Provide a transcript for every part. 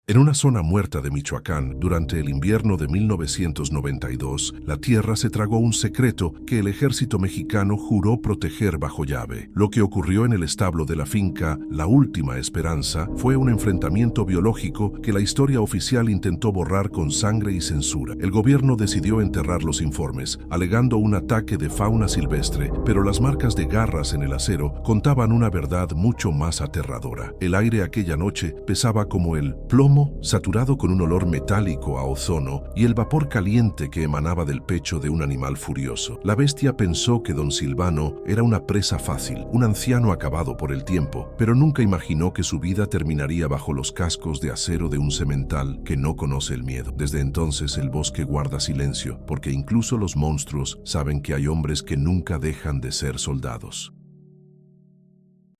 En una zona muerta de Michoacán, durante el invierno de 1992, la tierra se tragó un secreto que el ejército mexicano juró proteger bajo llave. Lo que ocurrió en el establo de la finca La Última Esperanza fue un enfrentamiento biológico que la historia oficial intentó borrar con sangre y censura. El gobierno decidió enterrar los informes, alegando un ataque de fauna silvestre, pero las marcas de garras en el acero contaban una verdad mucho más aterradora. El aire aquella noche pesaba como el plomo saturado con un olor metálico a ozono y el vapor caliente que emanaba del pecho de un animal furioso. La bestia pensó que don Silvano era una presa fácil, un anciano acabado por el tiempo, pero nunca imaginó que su vida terminaría bajo los cascos de acero de un semental que no conoce el miedo. Desde entonces el bosque guarda silencio, porque incluso los monstruos saben que hay hombres que nunca dejan de ser soldados.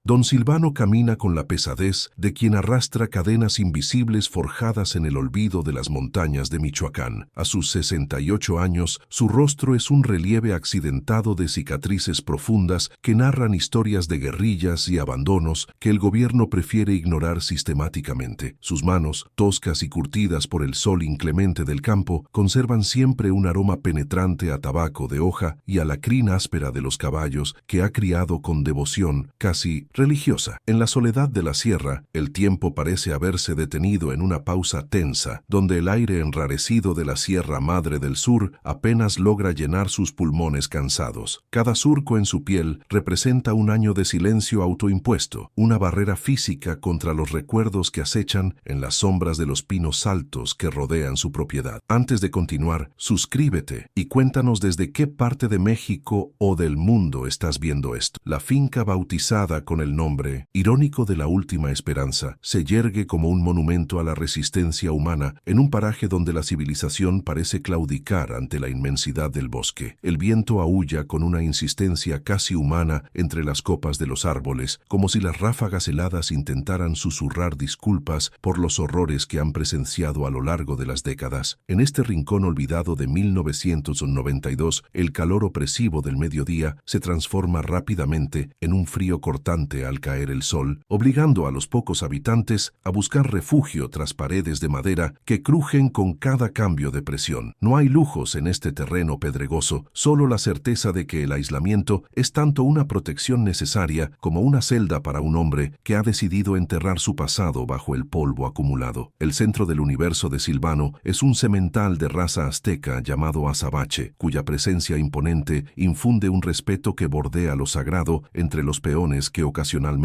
Don Silvano camina con la pesadez de quien arrastra cadenas invisibles forjadas en el olvido de las montañas de Michoacán. A sus 68 años, su rostro es un relieve accidentado de cicatrices profundas que narran historias de guerrillas y abandonos que el gobierno prefiere ignorar sistemáticamente. Sus manos, toscas y curtidas por el sol inclemente del campo, conservan siempre un aroma penetrante a tabaco de hoja y a la crin áspera de los caballos que ha criado con devoción casi religiosa. En la soledad de la sierra, el tiempo parece haberse detenido en una pausa tensa, donde el aire enrarecido de la Sierra Madre del Sur apenas logra llenar sus pulmones cansados. Cada surco en su piel representa un año de silencio autoimpuesto, una barrera física contra los recuerdos que acechan en las sombras de los pinos altos que rodean su propiedad. Antes de continuar, suscríbete y cuéntanos desde qué parte de México o del mundo estás viendo esto. La finca bautizada con el nombre irónico de La Última Esperanza se yergue como un monumento a la resistencia humana en un paraje donde la civilización parece claudicar ante la inmensidad del bosque. El viento aúlla con una insistencia casi humana entre las copas de los árboles, como si las ráfagas heladas intentaran susurrar disculpas por los horrores que han presenciado a lo largo de las décadas. En este rincón olvidado de 1992, el calor opresivo del mediodía se transforma rápidamente en un frío cortante al caer el sol, obligando a los pocos habitantes a buscar refugio tras paredes de madera que crujen con cada cambio de presión. No hay lujos en este terreno pedregoso, solo la certeza de que el aislamiento es tanto una protección necesaria como una celda para un hombre que ha decidido enterrar su pasado bajo el polvo acumulado. El centro del universo de Silvano es un semental de raza azteca llamado azabache, cuya presencia imponente infunde un respeto que bordea lo sagrado entre los peones que ocasionalmente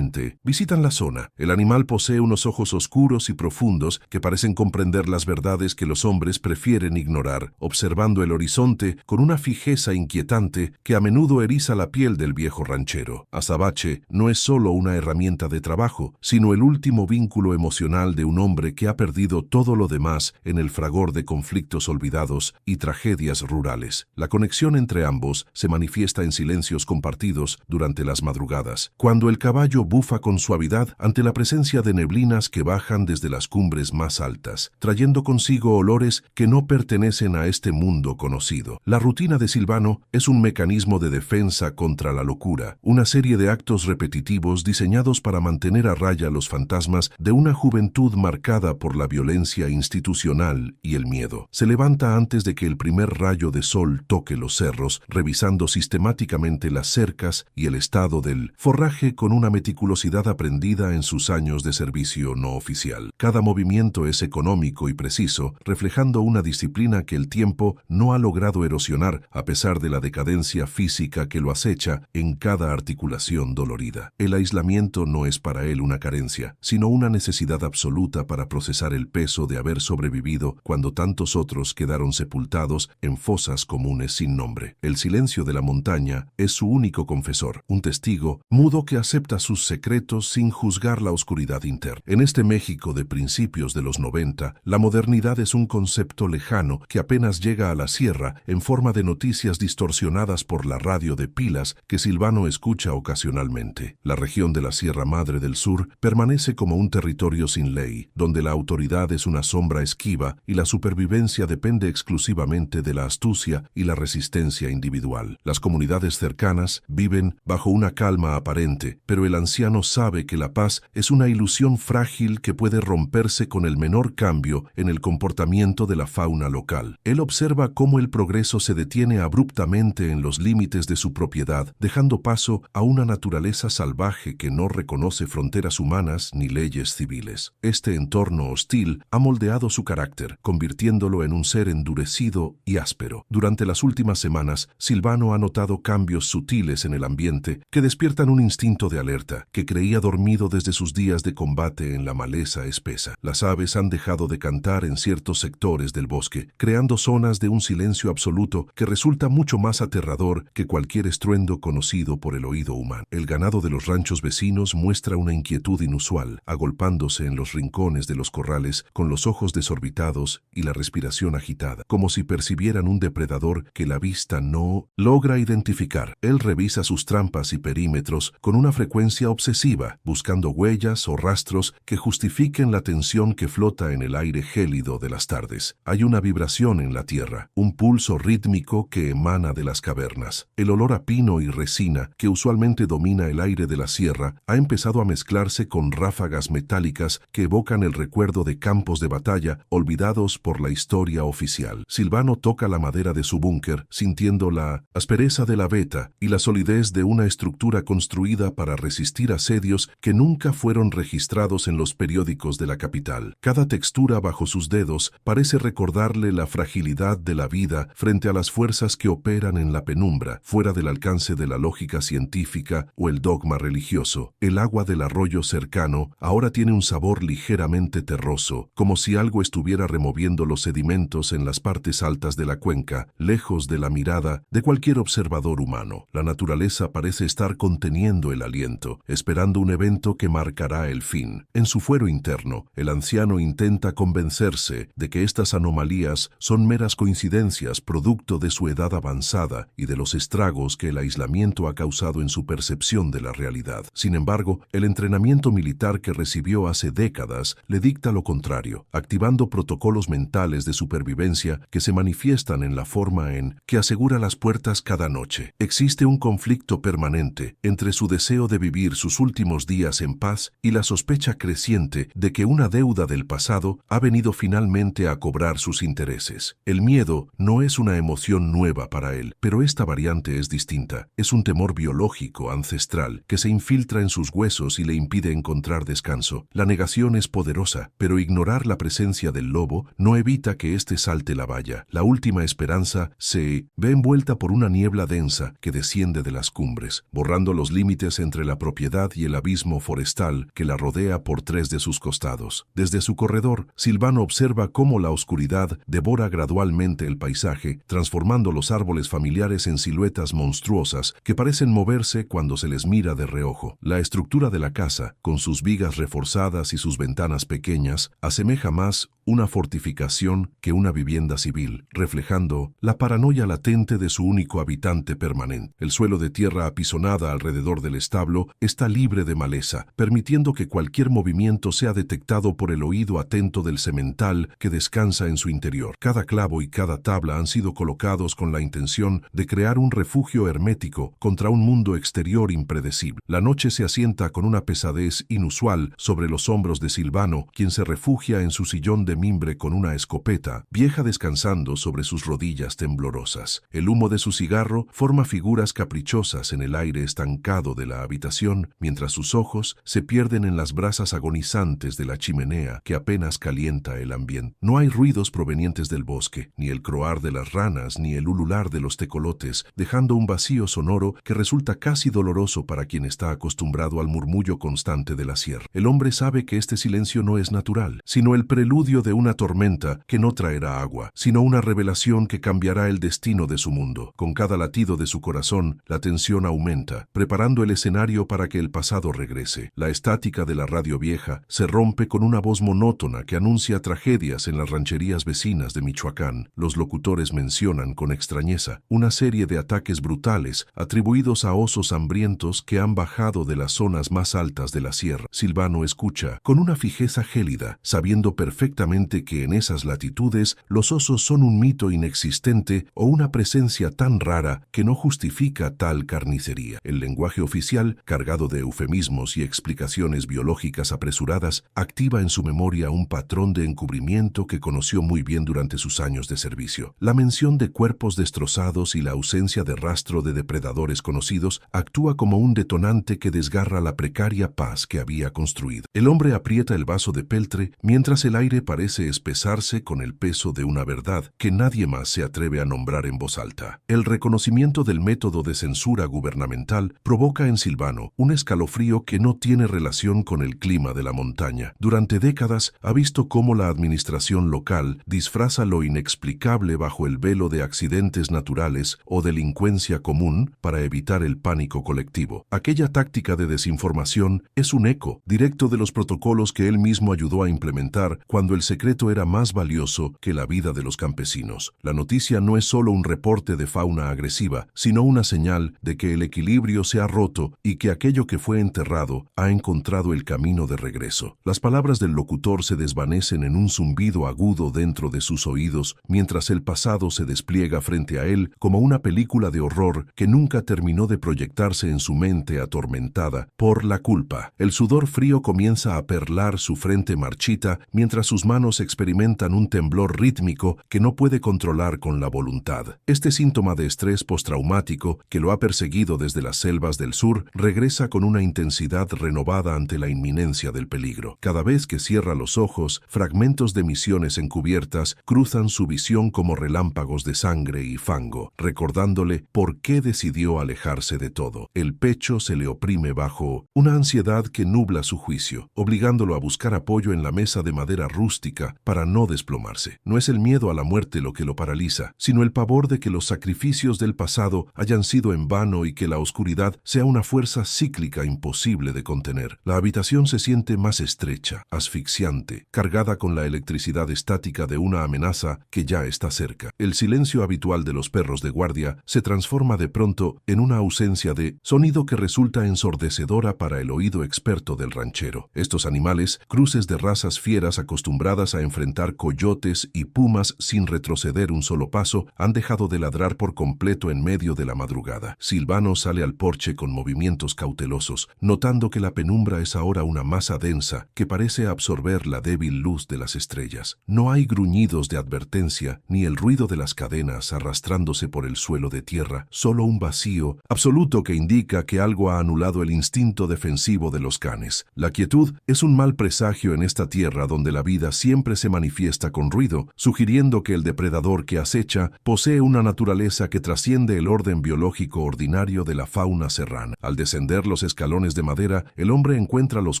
visitan la zona. El animal posee unos ojos oscuros y profundos que parecen comprender las verdades que los hombres prefieren ignorar, observando el horizonte con una fijeza inquietante que a menudo eriza la piel del viejo ranchero. Azabache no es solo una herramienta de trabajo, sino el último vínculo emocional de un hombre que ha perdido todo lo demás en el fragor de conflictos olvidados y tragedias rurales. La conexión entre ambos se manifiesta en silencios compartidos durante las madrugadas, cuando el caballo bufa con suavidad ante la presencia de neblinas que bajan desde las cumbres más altas, trayendo consigo olores que no pertenecen a este mundo conocido. La rutina de Silvano es un mecanismo de defensa contra la locura, una serie de actos repetitivos diseñados para mantener a raya los fantasmas de una juventud marcada por la violencia institucional y el miedo. Se levanta antes de que el primer rayo de sol toque los cerros, revisando sistemáticamente las cercas y el estado del forraje con una meticulosidad aprendida en sus años de servicio no oficial. Cada movimiento es económico y preciso, reflejando una disciplina que el tiempo no ha logrado erosionar a pesar de la decadencia física que lo acecha en cada articulación dolorida. El aislamiento no es para él una carencia, sino una necesidad absoluta para procesar el peso de haber sobrevivido cuando tantos otros quedaron sepultados en fosas comunes sin nombre. El silencio de la montaña es su único confesor, un testigo mudo que acepta sus secretos sin juzgar la oscuridad interna. En este México de principios de los 90, la modernidad es un concepto lejano que apenas llega a la sierra en forma de noticias distorsionadas por la radio de pilas que Silvano escucha ocasionalmente. La región de la Sierra Madre del Sur permanece como un territorio sin ley, donde la autoridad es una sombra esquiva y la supervivencia depende exclusivamente de la astucia y la resistencia individual. Las comunidades cercanas viven bajo una calma aparente, pero el anciano sabe que la paz es una ilusión frágil que puede romperse con el menor cambio en el comportamiento de la fauna local. Él observa cómo el progreso se detiene abruptamente en los límites de su propiedad, dejando paso a una naturaleza salvaje que no reconoce fronteras humanas ni leyes civiles. Este entorno hostil ha moldeado su carácter, convirtiéndolo en un ser endurecido y áspero. Durante las últimas semanas, Silvano ha notado cambios sutiles en el ambiente que despiertan un instinto de alerta que creía dormido desde sus días de combate en la maleza espesa. Las aves han dejado de cantar en ciertos sectores del bosque, creando zonas de un silencio absoluto que resulta mucho más aterrador que cualquier estruendo conocido por el oído humano. El ganado de los ranchos vecinos muestra una inquietud inusual, agolpándose en los rincones de los corrales con los ojos desorbitados y la respiración agitada, como si percibieran un depredador que la vista no logra identificar. Él revisa sus trampas y perímetros con una frecuencia obsesiva, buscando huellas o rastros que justifiquen la tensión que flota en el aire gélido de las tardes. Hay una vibración en la tierra, un pulso rítmico que emana de las cavernas. El olor a pino y resina, que usualmente domina el aire de la sierra, ha empezado a mezclarse con ráfagas metálicas que evocan el recuerdo de campos de batalla olvidados por la historia oficial. Silvano toca la madera de su búnker, sintiendo la aspereza de la veta y la solidez de una estructura construida para resistir asedios que nunca fueron registrados en los periódicos de la capital. Cada textura bajo sus dedos parece recordarle la fragilidad de la vida frente a las fuerzas que operan en la penumbra, fuera del alcance de la lógica científica o el dogma religioso. El agua del arroyo cercano ahora tiene un sabor ligeramente terroso, como si algo estuviera removiendo los sedimentos en las partes altas de la cuenca, lejos de la mirada de cualquier observador humano. La naturaleza parece estar conteniendo el aliento, esperando un evento que marcará el fin. En su fuero interno, el anciano intenta convencerse de que estas anomalías son meras coincidencias producto de su edad avanzada y de los estragos que el aislamiento ha causado en su percepción de la realidad. Sin embargo, el entrenamiento militar que recibió hace décadas le dicta lo contrario, activando protocolos mentales de supervivencia que se manifiestan en la forma en que asegura las puertas cada noche. Existe un conflicto permanente entre su deseo de vivir sus últimos días en paz y la sospecha creciente de que una deuda del pasado ha venido finalmente a cobrar sus intereses. El miedo no es una emoción nueva para él, pero esta variante es distinta. Es un temor biológico, ancestral, que se infiltra en sus huesos y le impide encontrar descanso. La negación es poderosa, pero ignorar la presencia del lobo no evita que éste salte la valla. La última esperanza se ve envuelta por una niebla densa que desciende de las cumbres, borrando los límites entre la propiedad y el abismo forestal que la rodea por tres de sus costados. Desde su corredor, Silvano observa cómo la oscuridad devora gradualmente el paisaje, transformando los árboles familiares en siluetas monstruosas que parecen moverse cuando se les mira de reojo. La estructura de la casa, con sus vigas reforzadas y sus ventanas pequeñas, asemeja más una fortificación que una vivienda civil, reflejando la paranoia latente de su único habitante permanente. El suelo de tierra apisonada alrededor del establo está libre de maleza, permitiendo que cualquier movimiento sea detectado por el oído atento del semental que descansa en su interior. Cada clavo y cada tabla han sido colocados con la intención de crear un refugio hermético contra un mundo exterior impredecible. La noche se asienta con una pesadez inusual sobre los hombros de Silvano, quien se refugia en su sillón de mimbre con una escopeta, vieja descansando sobre sus rodillas temblorosas. El humo de su cigarro forma figuras caprichosas en el aire estancado de la habitación, mientras sus ojos se pierden en las brasas agonizantes de la chimenea que apenas calienta el ambiente. No hay ruidos provenientes del bosque, ni el croar de las ranas, ni el ulular de los tecolotes, dejando un vacío sonoro que resulta casi doloroso para quien está acostumbrado al murmullo constante de la sierra. El hombre sabe que este silencio no es natural, sino el preludio de una tormenta que no traerá agua, sino una revelación que cambiará el destino de su mundo. Con cada latido de su corazón, la tensión aumenta, preparando el escenario para que el pasado regrese. La estática de la radio vieja se rompe con una voz monótona que anuncia tragedias en las rancherías vecinas de Michoacán. Los locutores mencionan con extrañeza una serie de ataques brutales atribuidos a osos hambrientos que han bajado de las zonas más altas de la sierra. Silvano escucha con una fijeza gélida, sabiendo perfectamente claramente que en esas latitudes los osos son un mito inexistente o una presencia tan rara que no justifica tal carnicería. El lenguaje oficial, cargado de eufemismos y explicaciones biológicas apresuradas, activa en su memoria un patrón de encubrimiento que conoció muy bien durante sus años de servicio. La mención de cuerpos destrozados y la ausencia de rastro de depredadores conocidos actúa como un detonante que desgarra la precaria paz que había construido. El hombre aprieta el vaso de peltre mientras el aire parece espesarse con el peso de una verdad que nadie más se atreve a nombrar en voz alta. El reconocimiento del método de censura gubernamental provoca en Silvano un escalofrío que no tiene relación con el clima de la montaña. Durante décadas ha visto cómo la administración local disfraza lo inexplicable bajo el velo de accidentes naturales o delincuencia común para evitar el pánico colectivo. Aquella táctica de desinformación es un eco directo de los protocolos que él mismo ayudó a implementar cuando el secreto era más valioso que la vida de los campesinos. La noticia no es solo un reporte de fauna agresiva, sino una señal de que el equilibrio se ha roto y que aquello que fue enterrado ha encontrado el camino de regreso. Las palabras del locutor se desvanecen en un zumbido agudo dentro de sus oídos, mientras el pasado se despliega frente a él como una película de horror que nunca terminó de proyectarse en su mente atormentada por la culpa. El sudor frío comienza a perlar su frente marchita mientras sus manos experimentan un temblor rítmico que no puede controlar con la voluntad. Este síntoma de estrés postraumático que lo ha perseguido desde las selvas del sur regresa con una intensidad renovada ante la inminencia del peligro. Cada vez que cierra los ojos, fragmentos de misiones encubiertas cruzan su visión como relámpagos de sangre y fango, recordándole por qué decidió alejarse de todo. El pecho se le oprime bajo una ansiedad que nubla su juicio, obligándolo a buscar apoyo en la mesa de madera rústica para no desplomarse. No es el miedo a la muerte lo que lo paraliza, sino el pavor de que los sacrificios del pasado hayan sido en vano y que la oscuridad sea una fuerza cíclica imposible de contener. La habitación se siente más estrecha, asfixiante, cargada con la electricidad estática de una amenaza que ya está cerca. El silencio habitual de los perros de guardia se transforma de pronto en una ausencia de sonido que resulta ensordecedora para el oído experto del ranchero. Estos animales, cruces de razas fieras acostumbradas a enfrentar coyotes y pumas sin retroceder un solo paso, han dejado de ladrar por completo en medio de la madrugada. Silvano sale al porche con movimientos cautelosos, notando que la penumbra es ahora una masa densa que parece absorber la débil luz de las estrellas. No hay gruñidos de advertencia ni el ruido de las cadenas arrastrándose por el suelo de tierra, solo un vacío absoluto que indica que algo ha anulado el instinto defensivo de los canes. La quietud es un mal presagio en esta tierra donde la vida siempre se manifiesta con ruido, sugiriendo que el depredador que acecha posee una naturaleza que trasciende el orden biológico ordinario de la fauna serrana. Al descender los escalones de madera, el hombre encuentra los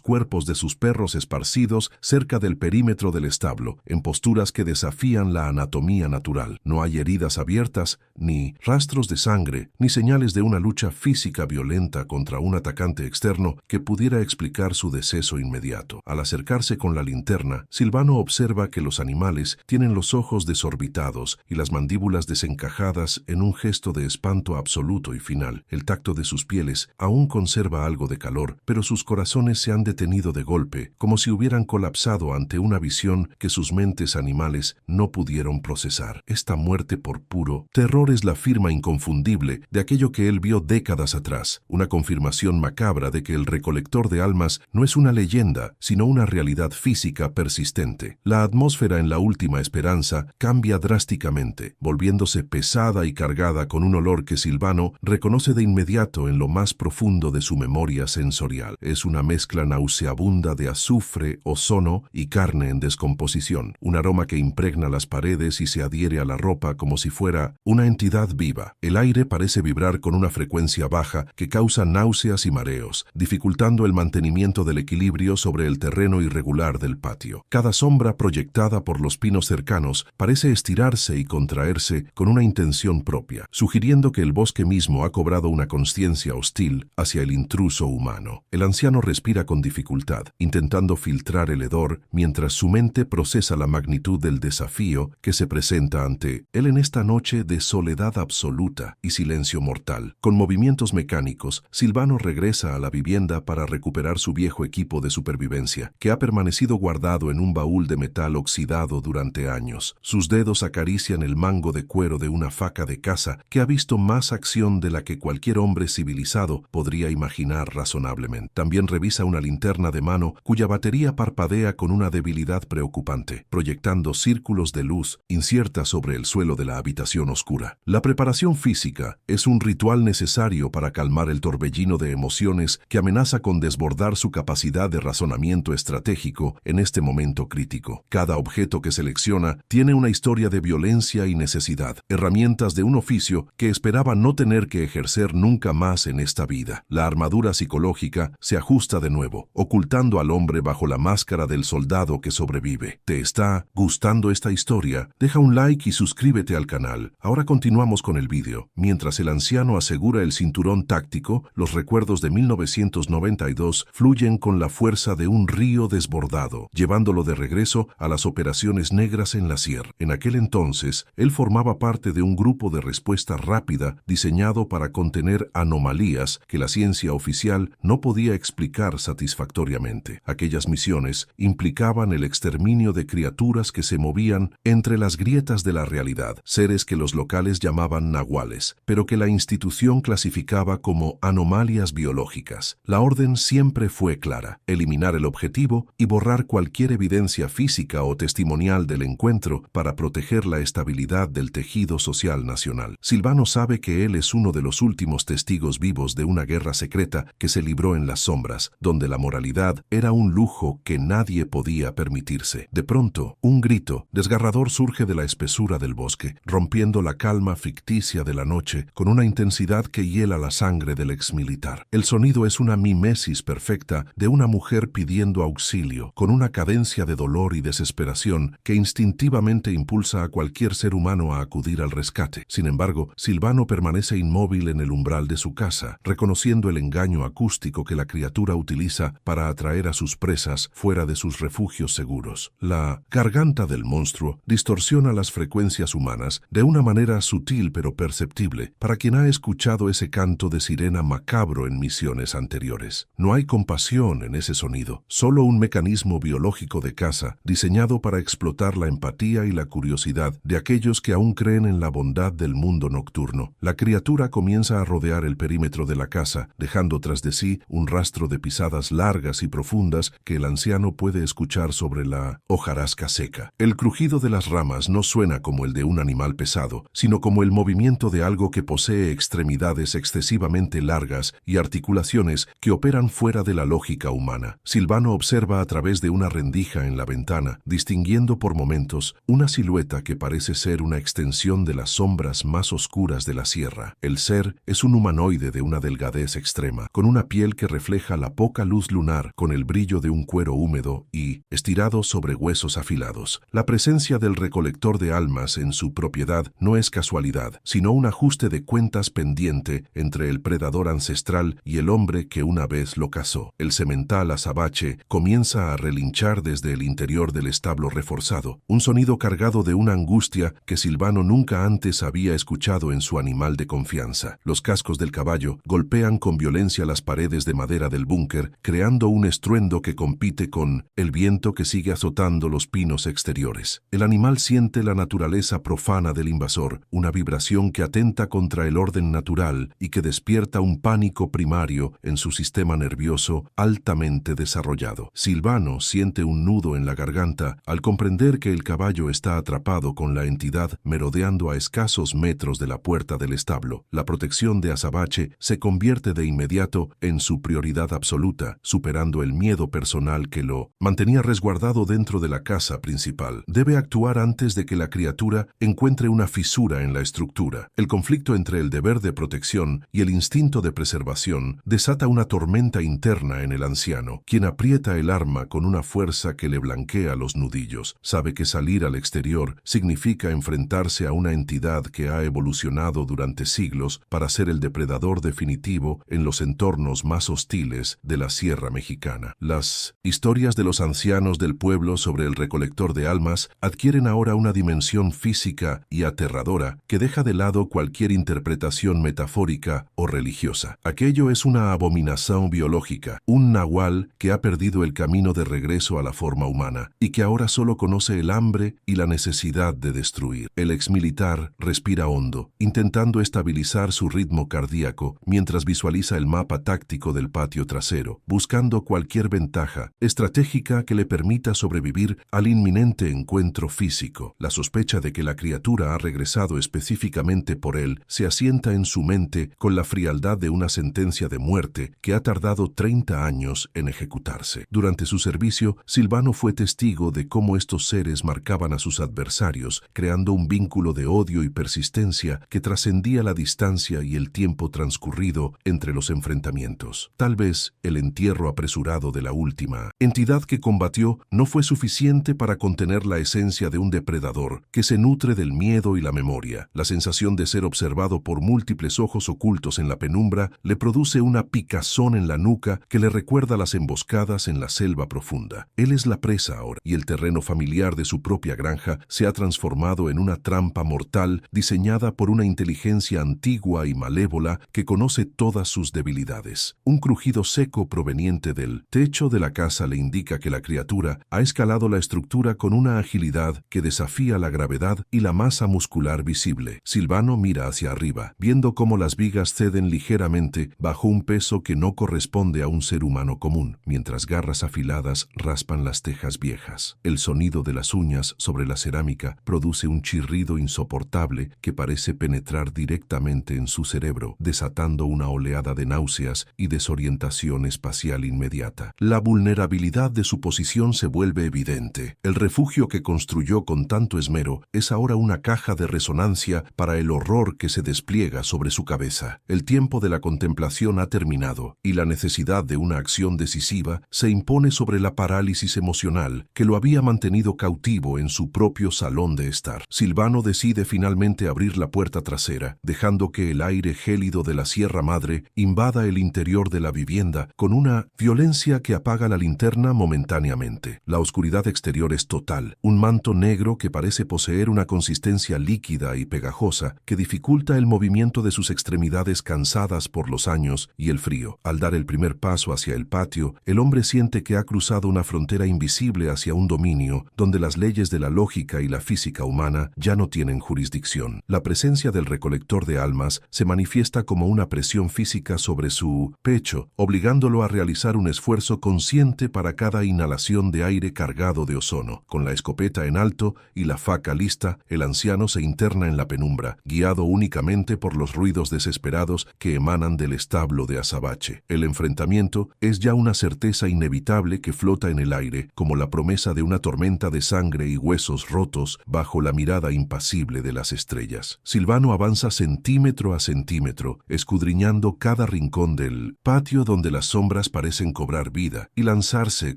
cuerpos de sus perros esparcidos cerca del perímetro del establo, en posturas que desafían la anatomía natural. No hay heridas abiertas, ni rastros de sangre, ni señales de una lucha física violenta contra un atacante externo que pudiera explicar su deceso inmediato. Al acercarse con la linterna, Silvano observa que los animales tienen los ojos desorbitados y las mandíbulas desencajadas en un gesto de espanto absoluto y final. El tacto de sus pieles aún conserva algo de calor, pero sus corazones se han detenido de golpe, como si hubieran colapsado ante una visión que sus mentes animales no pudieron procesar. Esta muerte por puro terror es la firma inconfundible de aquello que él vio décadas atrás, una confirmación macabra de que el recolector de almas no es una leyenda, sino una realidad física persistente. La atmósfera en La Última Esperanza cambia drásticamente, volviéndose pesada y cargada con un olor que Silvano reconoce de inmediato en lo más profundo de su memoria sensorial. Es una mezcla nauseabunda de azufre, ozono y carne en descomposición, un aroma que impregna las paredes y se adhiere a la ropa como si fuera una entidad viva. El aire parece vibrar con una frecuencia baja que causa náuseas y mareos, dificultando el mantenimiento del equilibrio sobre el terreno irregular del patio. Cada sombra proyectada por los pinos cercanos parece estirarse y contraerse con una intención propia, sugiriendo que el bosque mismo ha cobrado una consciencia hostil hacia el intruso humano. El anciano respira con dificultad, intentando filtrar el hedor mientras su mente procesa la magnitud del desafío que se presenta ante él en esta noche de soledad absoluta y silencio mortal. Con movimientos mecánicos, Silvano regresa a la vivienda para recuperar su viejo equipo de supervivencia, que ha permanecido guardado en un baúl baúl de metal oxidado durante años. Sus dedos acarician el mango de cuero de una faca de caza que ha visto más acción de la que cualquier hombre civilizado podría imaginar razonablemente. También revisa una linterna de mano cuya batería parpadea con una debilidad preocupante, proyectando círculos de luz incierta sobre el suelo de la habitación oscura. La preparación física es un ritual necesario para calmar el torbellino de emociones que amenaza con desbordar su capacidad de razonamiento estratégico en este momento crítico. Cada objeto que selecciona tiene una historia de violencia y necesidad, herramientas de un oficio que esperaba no tener que ejercer nunca más en esta vida. La armadura psicológica se ajusta de nuevo, ocultando al hombre bajo la máscara del soldado que sobrevive. ¿Te está gustando esta historia? Deja un like y suscríbete al canal. Ahora continuamos con el vídeo. Mientras el anciano asegura el cinturón táctico, los recuerdos de 1992 fluyen con la fuerza de un río desbordado, llevándolo de regreso a las operaciones negras en la sierra. En aquel entonces, él formaba parte de un grupo de respuesta rápida diseñado para contener anomalías que la ciencia oficial no podía explicar satisfactoriamente. Aquellas misiones implicaban el exterminio de criaturas que se movían entre las grietas de la realidad, seres que los locales llamaban nahuales, pero que la institución clasificaba como anomalías biológicas. La orden siempre fue clara: eliminar el objetivo y borrar cualquier evidencia física o testimonial del encuentro para proteger la estabilidad del tejido social nacional. Silvano sabe que él es uno de los últimos testigos vivos de una guerra secreta que se libró en las sombras, donde la moralidad era un lujo que nadie podía permitirse. De pronto, un grito desgarrador surge de la espesura del bosque, rompiendo la calma ficticia de la noche con una intensidad que hiela la sangre del exmilitar. El sonido es una mimesis perfecta de una mujer pidiendo auxilio, con una cadencia de dolor y desesperación que instintivamente impulsa a cualquier ser humano a acudir al rescate. Sin embargo, Silvano permanece inmóvil en el umbral de su casa, reconociendo el engaño acústico que la criatura utiliza para atraer a sus presas fuera de sus refugios seguros. La garganta del monstruo distorsiona las frecuencias humanas de una manera sutil pero perceptible para quien ha escuchado ese canto de sirena macabro en misiones anteriores. No hay compasión en ese sonido, solo un mecanismo biológico de caza diseñado para explotar la empatía y la curiosidad de aquellos que aún creen en la bondad del mundo nocturno. La criatura comienza a rodear el perímetro de la casa, dejando tras de sí un rastro de pisadas largas y profundas que el anciano puede escuchar sobre la hojarasca seca. El crujido de las ramas no suena como el de un animal pesado, sino como el movimiento de algo que posee extremidades excesivamente largas y articulaciones que operan fuera de la lógica humana. Silvano observa a través de una rendija en la ventana, distinguiendo por momentos una silueta que parece ser una extensión de las sombras más oscuras de la sierra. El ser es un humanoide de una delgadez extrema, con una piel que refleja la poca luz lunar con el brillo de un cuero húmedo y estirado sobre huesos afilados. La presencia del recolector de almas en su propiedad no es casualidad, sino un ajuste de cuentas pendiente entre el predador ancestral y el hombre que una vez lo cazó. El semental azabache comienza a relinchar desde el interior del establo reforzado, un sonido cargado de una angustia que Silvano nunca antes había escuchado en su animal de confianza. Los cascos del caballo golpean con violencia las paredes de madera del búnker, creando un estruendo que compite con el viento que sigue azotando los pinos exteriores. El animal siente la naturaleza profana del invasor, una vibración que atenta contra el orden natural y que despierta un pánico primario en su sistema nervioso altamente desarrollado. Silvano siente un nudo en la garganta al comprender que el caballo está atrapado con la entidad merodeando a escasos metros de la puerta del establo. La protección de Azabache se convierte de inmediato en su prioridad absoluta, superando el miedo personal que lo mantenía resguardado dentro de la casa principal. Debe actuar antes de que la criatura encuentre una fisura en la estructura. El conflicto entre el deber de protección y el instinto de preservación desata una tormenta interna en el anciano, quien aprieta el arma con una fuerza que le blanquea los nudillos. Sabe que salir al exterior significa enfrentarse a una entidad que ha evolucionado durante siglos para ser el depredador definitivo en los entornos más hostiles de la Sierra Mexicana. Las historias de los ancianos del pueblo sobre el recolector de almas adquieren ahora una dimensión física y aterradora que deja de lado cualquier interpretación metafórica o religiosa. Aquello es una abominación biológica, un nahual que ha perdido el camino de regreso a la forma humana. humana y que ahora solo conoce el hambre y la necesidad de destruir. El exmilitar respira hondo, intentando estabilizar su ritmo cardíaco mientras visualiza el mapa táctico del patio trasero, buscando cualquier ventaja estratégica que le permita sobrevivir al inminente encuentro físico. La sospecha de que la criatura ha regresado específicamente por él se asienta en su mente con la frialdad de una sentencia de muerte que ha tardado 30 años en ejecutarse. Durante su servicio, Silvano fue testigo de cómo estos seres marcaban a sus adversarios, creando un vínculo de odio y persistencia que trascendía la distancia y el tiempo transcurrido entre los enfrentamientos. Tal vez el entierro apresurado de la última entidad que combatió no fue suficiente para contener la esencia de un depredador que se nutre del miedo y la memoria. La sensación de ser observado por múltiples ojos ocultos en la penumbra le produce una picazón en la nuca que le recuerda las emboscadas en la selva profunda. Él es la presa ahora, y el terreno familiar de su propia granja se ha transformado en una trampa mortal diseñada por una inteligencia antigua y malévola que conoce todas sus debilidades. Un crujido seco proveniente del techo de la casa le indica que la criatura ha escalado la estructura con una agilidad que desafía la gravedad y la masa muscular visible. Silvano mira hacia arriba, viendo cómo las vigas ceden ligeramente bajo un peso que no corresponde a un ser humano común, mientras garras afiladas raspan las tejas viejas. El sonido de las uñas sobre la cerámica produce un chirrido insoportable que parece penetrar directamente en su cerebro, desatando una oleada de náuseas y desorientación espacial inmediata. La vulnerabilidad de su posición se vuelve evidente. El refugio que construyó con tanto esmero es ahora una caja de resonancia para el horror que se despliega sobre su cabeza. El tiempo de la contemplación ha terminado y la necesidad de una acción decisiva se impone sobre la parálisis emocional que lo había mantenido cautivo en su propio salón de estar. Silvano decide finalmente abrir la puerta trasera, dejando que el aire gélido de la Sierra Madre invada el interior de la vivienda con una violencia que apaga la linterna momentáneamente. La oscuridad exterior es total, un manto negro que parece poseer una consistencia líquida y pegajosa que dificulta el movimiento de sus extremidades cansadas por los años y el frío. Al dar el primer paso hacia el patio, el hombre siente que ha cruzado una frontera invisible hacia un dominio donde las leyes de la lógica y la física humana ya no tienen jurisdicción. La presencia del recolector de almas se manifiesta como una presión física sobre su pecho, obligándolo a realizar un esfuerzo consciente para cada inhalación de aire cargado de ozono. Con la escopeta en alto y la faca lista, el anciano se interna en la penumbra, guiado únicamente por los ruidos desesperados que emanan del establo de azabache. El enfrentamiento es ya una certeza inevitable que flota en el aire, como la promesa de una tormenta de sangre y huesos rotos bajo la mirada impasible de las estrellas. Silvano avanza centímetro a centímetro, escudriñando cada rincón del patio donde las sombras parecen cobrar vida y lanzarse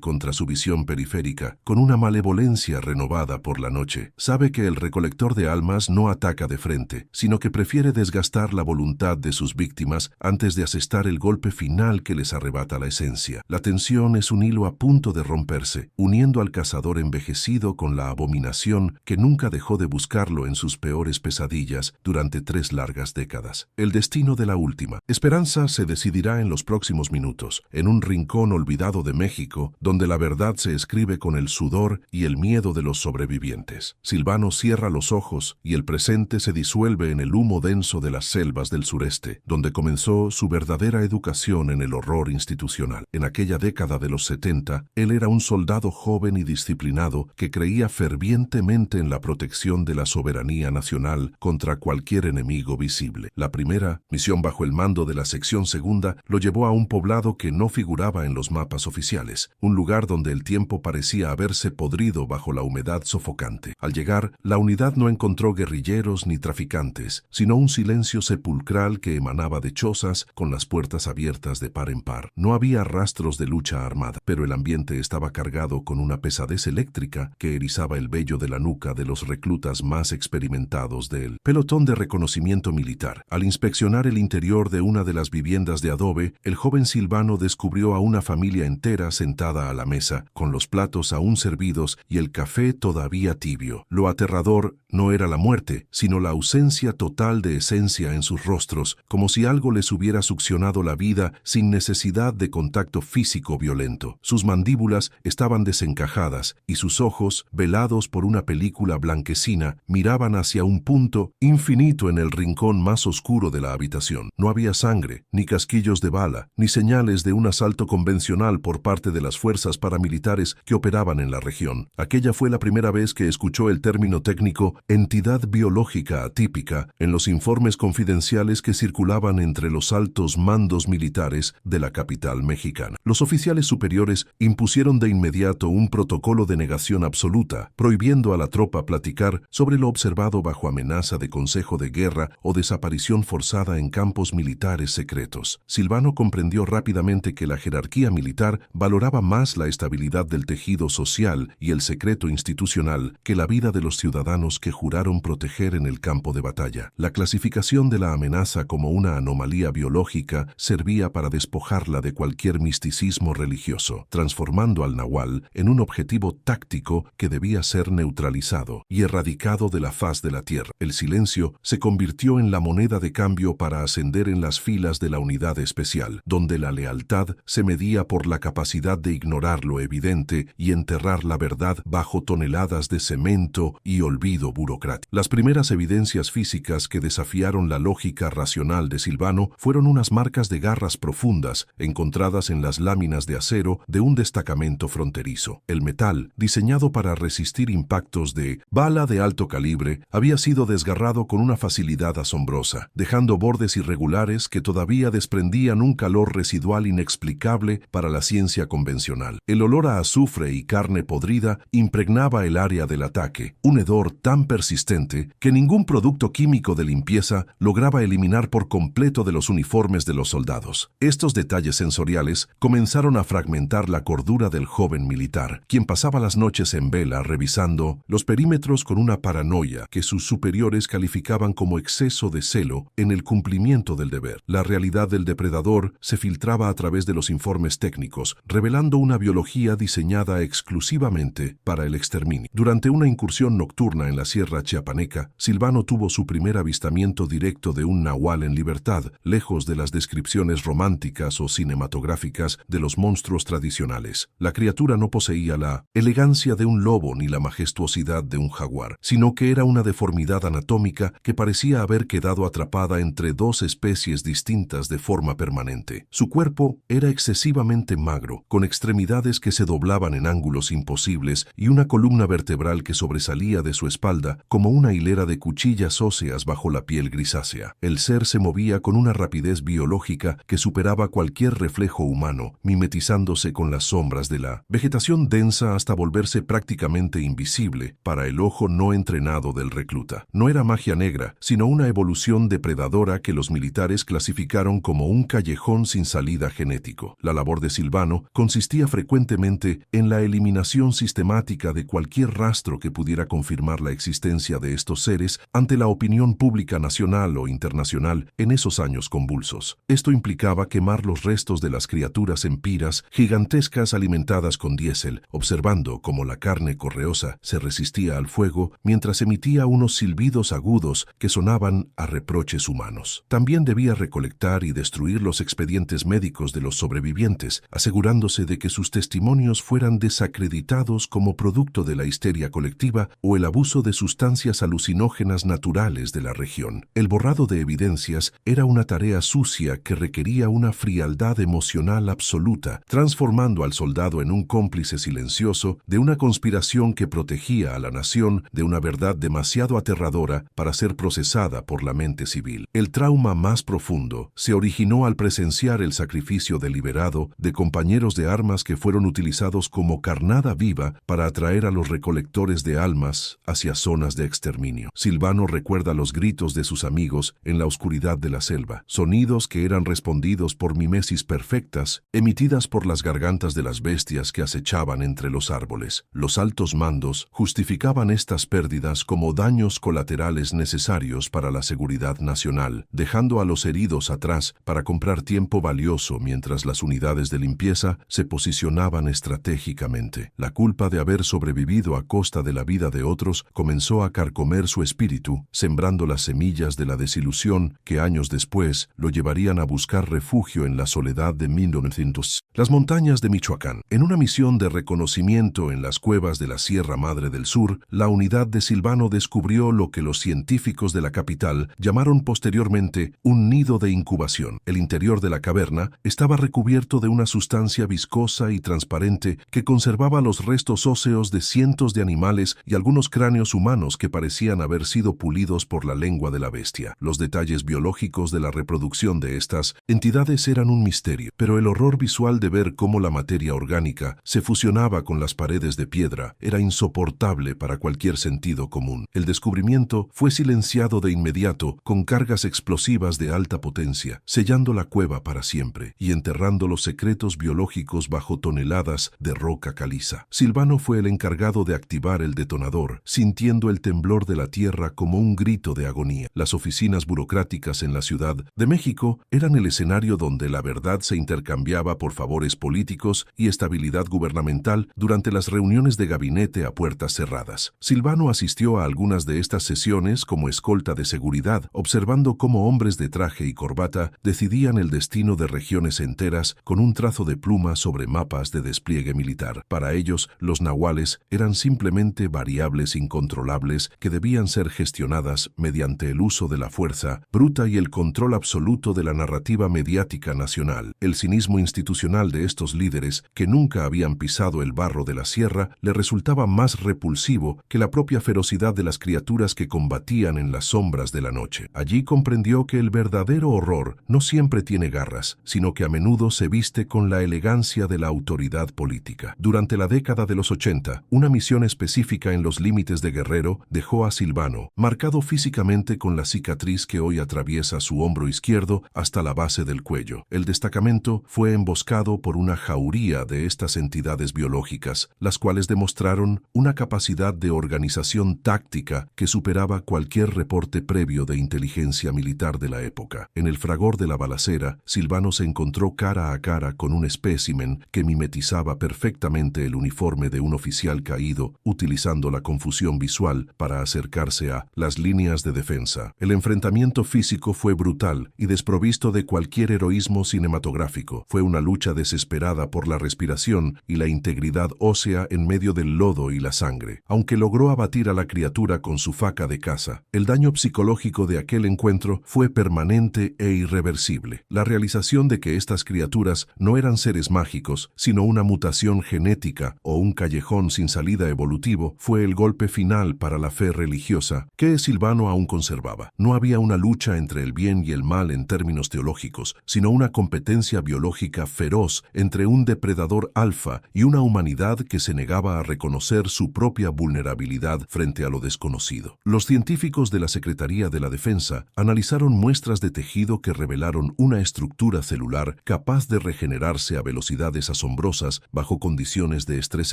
contra su visión periférica con una malevolencia renovada por la noche. Sabe que el recolector de almas no ataca de frente, sino que prefiere desgastar la voluntad de sus víctimas antes de asestar el golpe final que les arrebata la esencia. La tensión es un hilo a punto de romperse, uniendo al cazador envejecido con la abominación que nunca dejó de buscarlo en sus peores pesadillas durante 3 largas décadas. El destino de la última esperanza se decidirá en los próximos minutos, en un rincón olvidado de México, donde la verdad se escribe con el sudor y el miedo de los sobrevivientes. Silvano cierra los ojos y el presente se disuelve en el humo denso de las selvas del sureste, donde comenzó su verdadera educación en el horror institucional. En aquella década de los 70, él era un soldado joven y disciplinado que creía fervientemente en la protección de la soberanía nacional contra cualquier enemigo visible. La primera misión bajo el mando de la sección segunda lo llevó a un poblado que no figuraba en los mapas oficiales, un lugar donde el tiempo parecía haberse podrido bajo la humedad sofocante. Al llegar, la unidad no encontró guerrilleros ni traficantes, sino un silencio sepulcral que emanaba de chozas con las puertas abiertas de par en par. No había rastros de lucha armada, pero el ambiente estaba cargado con una pesadez eléctrica que erizaba el vello de la nuca de los reclutas más experimentados del pelotón de reconocimiento militar. Al inspeccionar el interior de una de las viviendas de adobe, el joven Silvano descubrió a una familia entera sentada a la mesa, con los platos aún servidos y el café todavía tibio. Lo aterrador no era la muerte, sino la ausencia total de esencia en sus rostros, como si algo les hubiera succionado la vida sin necesidad de contacto físico violento. Sus mandíbulas estaban desencajadas, y sus ojos, velados por una película blanquecina, miraban hacia un punto infinito en el rincón más oscuro de la habitación. No había sangre, ni casquillos de bala, ni señales de un asalto convencional por parte de las fuerzas paramilitares que operaban en la región. Aquella fue la primera vez que escuchó el término técnico entidad biológica atípica en los informes confidenciales que circulaban entre los altos mandos militares de la capital mexicana. Los oficiales superiores impusieron de inmediato un protocolo de negación absoluta, prohibiendo a la tropa platicar sobre lo observado bajo amenaza de consejo de guerra o desaparición forzada en campos militares secretos. Silvano comprendió rápidamente que la jerarquía militar valoraba más la estabilidad del tejido social y el secreto institucional que la vida de los ciudadanos que juraron proteger en el campo de batalla. La clasificación de la amenaza como una anomalía biológica servía para despojarla de cualquier misticismo religioso, transformando al nahual en un objetivo táctico que debía ser neutralizado y erradicado de la faz de la tierra. El silencio se convirtió en la moneda de cambio para ascender en las filas de la unidad especial, donde la lealtad se medía por la capacidad de ignorar lo evidente y enterrar la verdad bajo toneladas de cemento y olvido burocrático. Las primeras evidencias físicas que desafiaron la lógica racional de Silvano fueron unas marcas de garras profundas encontradas en las láminas de acero de un destacamento fronterizo. El metal, diseñado para resistir impactos de bala de alto calibre, había sido desgarrado con una facilidad asombrosa, dejando bordes irregulares que todavía desprendían un calor residual inexplicable para la ciencia convencional. El olor a azufre y carne podrida impregnaba el área del ataque, un hedor tan persistente que ningún producto químico de limpieza lograba eliminar por completo de los uniformes de los soldados. Estos detalles sensoriales comenzaron a fragmentar la cordura del joven militar, quien pasaba las noches en vela revisando los perímetros con una paranoia que sus superiores calificaban como exceso de celo en el cumplimiento del deber. La realidad del depredador se filtraba a través de los informes técnicos, revelando una biología diseñada exclusivamente para el exterminio. Durante una incursión nocturna en la Sierra Chiapaneca, Silvano tuvo su primer avistamiento directo de un nahual en libertad, lejos de las descripciones románticas o cinematográficas de los monstruos tradicionales. La criatura no poseía la elegancia de un lobo ni la majestuosidad de un jaguar, sino que era una deformidad anatómica que parecía haber quedado atrapada entre dos especies distintas de forma permanente. Su cuerpo era excesivamente magro, con extremidades que se doblaban en ángulos imposibles y una columna vertebral que sobresalía de su espalda como una hilera de cuchillas óseas bajo la piel grisácea. El ser se movía con una rapidez biológica que superaba cualquier reflejo humano, mimetizándose con las sombras de la vegetación densa hasta volverse prácticamente invisible para el ojo no entrenado del recluta. No era magia negra, sino una evolución depredadora que los militares clasificaron como un callejón sin salida genético. La labor de Silvano consistía frecuentemente en la eliminación sistemática de cualquier rastro que pudiera confirmar la existencia de estos seres ante la opinión pública nacional o internacional en esos años convulsos. Esto implicaba quemar los restos de las criaturas en piras gigantescas alimentadas con diésel, observando cómo la carne correosa se resistía al fuego mientras emitía unos silbidos agudos que sonaban a reproches humanos. También debía recolectar y destruir los expedientes médicos de los sobrevivientes, asegurándose de que sus testimonios fueran desacreditados como producto de la histeria colectiva o el abuso de sustancias alucinógenas naturales de la región. El borrado de evidencias era una tarea sucia que requería una frialdad emocional absoluta, transformando al soldado en un cómplice silencioso de una conspiración que protegía a la nación de una verdad demasiado aterradora para ser procesada por la mente civil. El trauma más profundo se originó al presenciar el sacrificio deliberado de compañeros de armas que fueron utilizados como carnada viva para atraer a los recolectores de almas hacia zonas de exterminio. Silvano recuerda los gritos de sus amigos en la oscuridad de la selva, sonidos que eran respondidos por mimesis perfectas, emitidas por las gargantas de las bestias que acechaban entre los árboles. Los altos mandos justificaban estas pérdidas como daños colaterales necesarios para la seguridad nacional, dejando a los heridos atrás para comprar tiempo valioso mientras las unidades de limpieza se posicionaban estratégicamente. La culpa de haber sobrevivido a costa de la vida de otros comenzó a carcomer su espíritu, sembrando las semillas de la desilusión que años después lo llevarían a buscar refugio en la soledad de 1900. Las montañas de Michoacán. En una misión de reconocimiento en las cuevas de la Sierra Madre del Sur, la unidad de Silvano descubrió lo que los científicos de la capital llamaron posteriormente un nido de incubación. El interior de la caverna estaba recubierto de una sustancia viscosa y transparente que conservaba los restos óseos de cientos de animales y algunos cráneos humanos que parecían haber sido pulidos por la lengua de la bestia. Los detalles biológicos de la reproducción de estas entidades eran un misterio, pero el horror visual de ver cómo la materia orgánica se fusionaba con las paredes de piedra era insoportable para cualquier sentido común. El descubrimiento fue silenciado de inmediato con cargas explosivas de alta potencia, sellando la cueva para siempre y enterrando los secretos biológicos bajo toneladas de roca caliza. Silvano fue el encargado de activar el detonador, sintiendo el temblor de la tierra como un grito de agonía. Las oficinas burocráticas en la Ciudad de México eran el escenario donde la verdad se intercambiaba por favores políticos y estabilidad gubernamental durante las reuniones de gabinete a puertas cerradas. Silvano asistió a algunas de estas sesiones como escolta de seguridad, observando cómo hombres de traje y corbata decidían el destino de regiones enteras con un trazo de pluma sobre mapas de despliegue militar. Para ellos, los nahuales eran simplemente variables incontrolables que debían ser gestionadas mediante el uso de la fuerza bruta y el control absoluto de la narrativa mediática nacional. El cinismo institucional de estos líderes, que nunca habían pisado el barro de la sierra, le resultaba más repulsivo que la propia ferocidad de las criaturas que combatían en las sombras de la noche. Allí comprendió que el verdadero horror no siempre tiene garras, sino que a menudo se viste con la elegancia de la autoridad política. Durante la década de los 80, una misión específica en los límites de Guerrero dejó a Silvano marcado físicamente con la cicatriz que hoy atraviesa su hombro izquierdo hasta la base del cuello. El destacamento fue emboscado por una jauría de estas entidades biológicas, las cuales demostraron una capacidad de organización táctica que superaba cualquier reporte previo de inteligencia militar de la época. En el fragor de la balacera, Silvano se encontró cara a cara con un espécimen que mimetizaba perfectamente el uniforme de un oficial caído, utilizando la confusión visual para acercarse a las líneas de defensa. El enfrentamiento físico fue brutal y desprovisto de cualquier heroísmo cinematográfico. Fue una lucha desesperada por la respiración y la integridad ósea en medio del lodo y la sangre. Aunque logró abatir a la criatura con su faca de caza, el daño psicológico de aquel encuentro fue permanente e irreversible. La realización de que estas criaturas no eran seres mágicos, sino una mutación genética o un callejón sin salida evolutivo, fue el golpe final para la fe religiosa que Silvano aún conservaba. No había una lucha entre el bien y el mal en términos teológicos, sino una competencia biológica feroz entre un depredador alfa y una humanidad que se negaba a reconocer su propia vulnerabilidad frente a lo desconocido. Los científicos de la Secretaría de la Defensa analizaron muestras de tejido que revelaron una estructura celular capaz de regenerarse a velocidades asombrosas bajo condiciones de estrés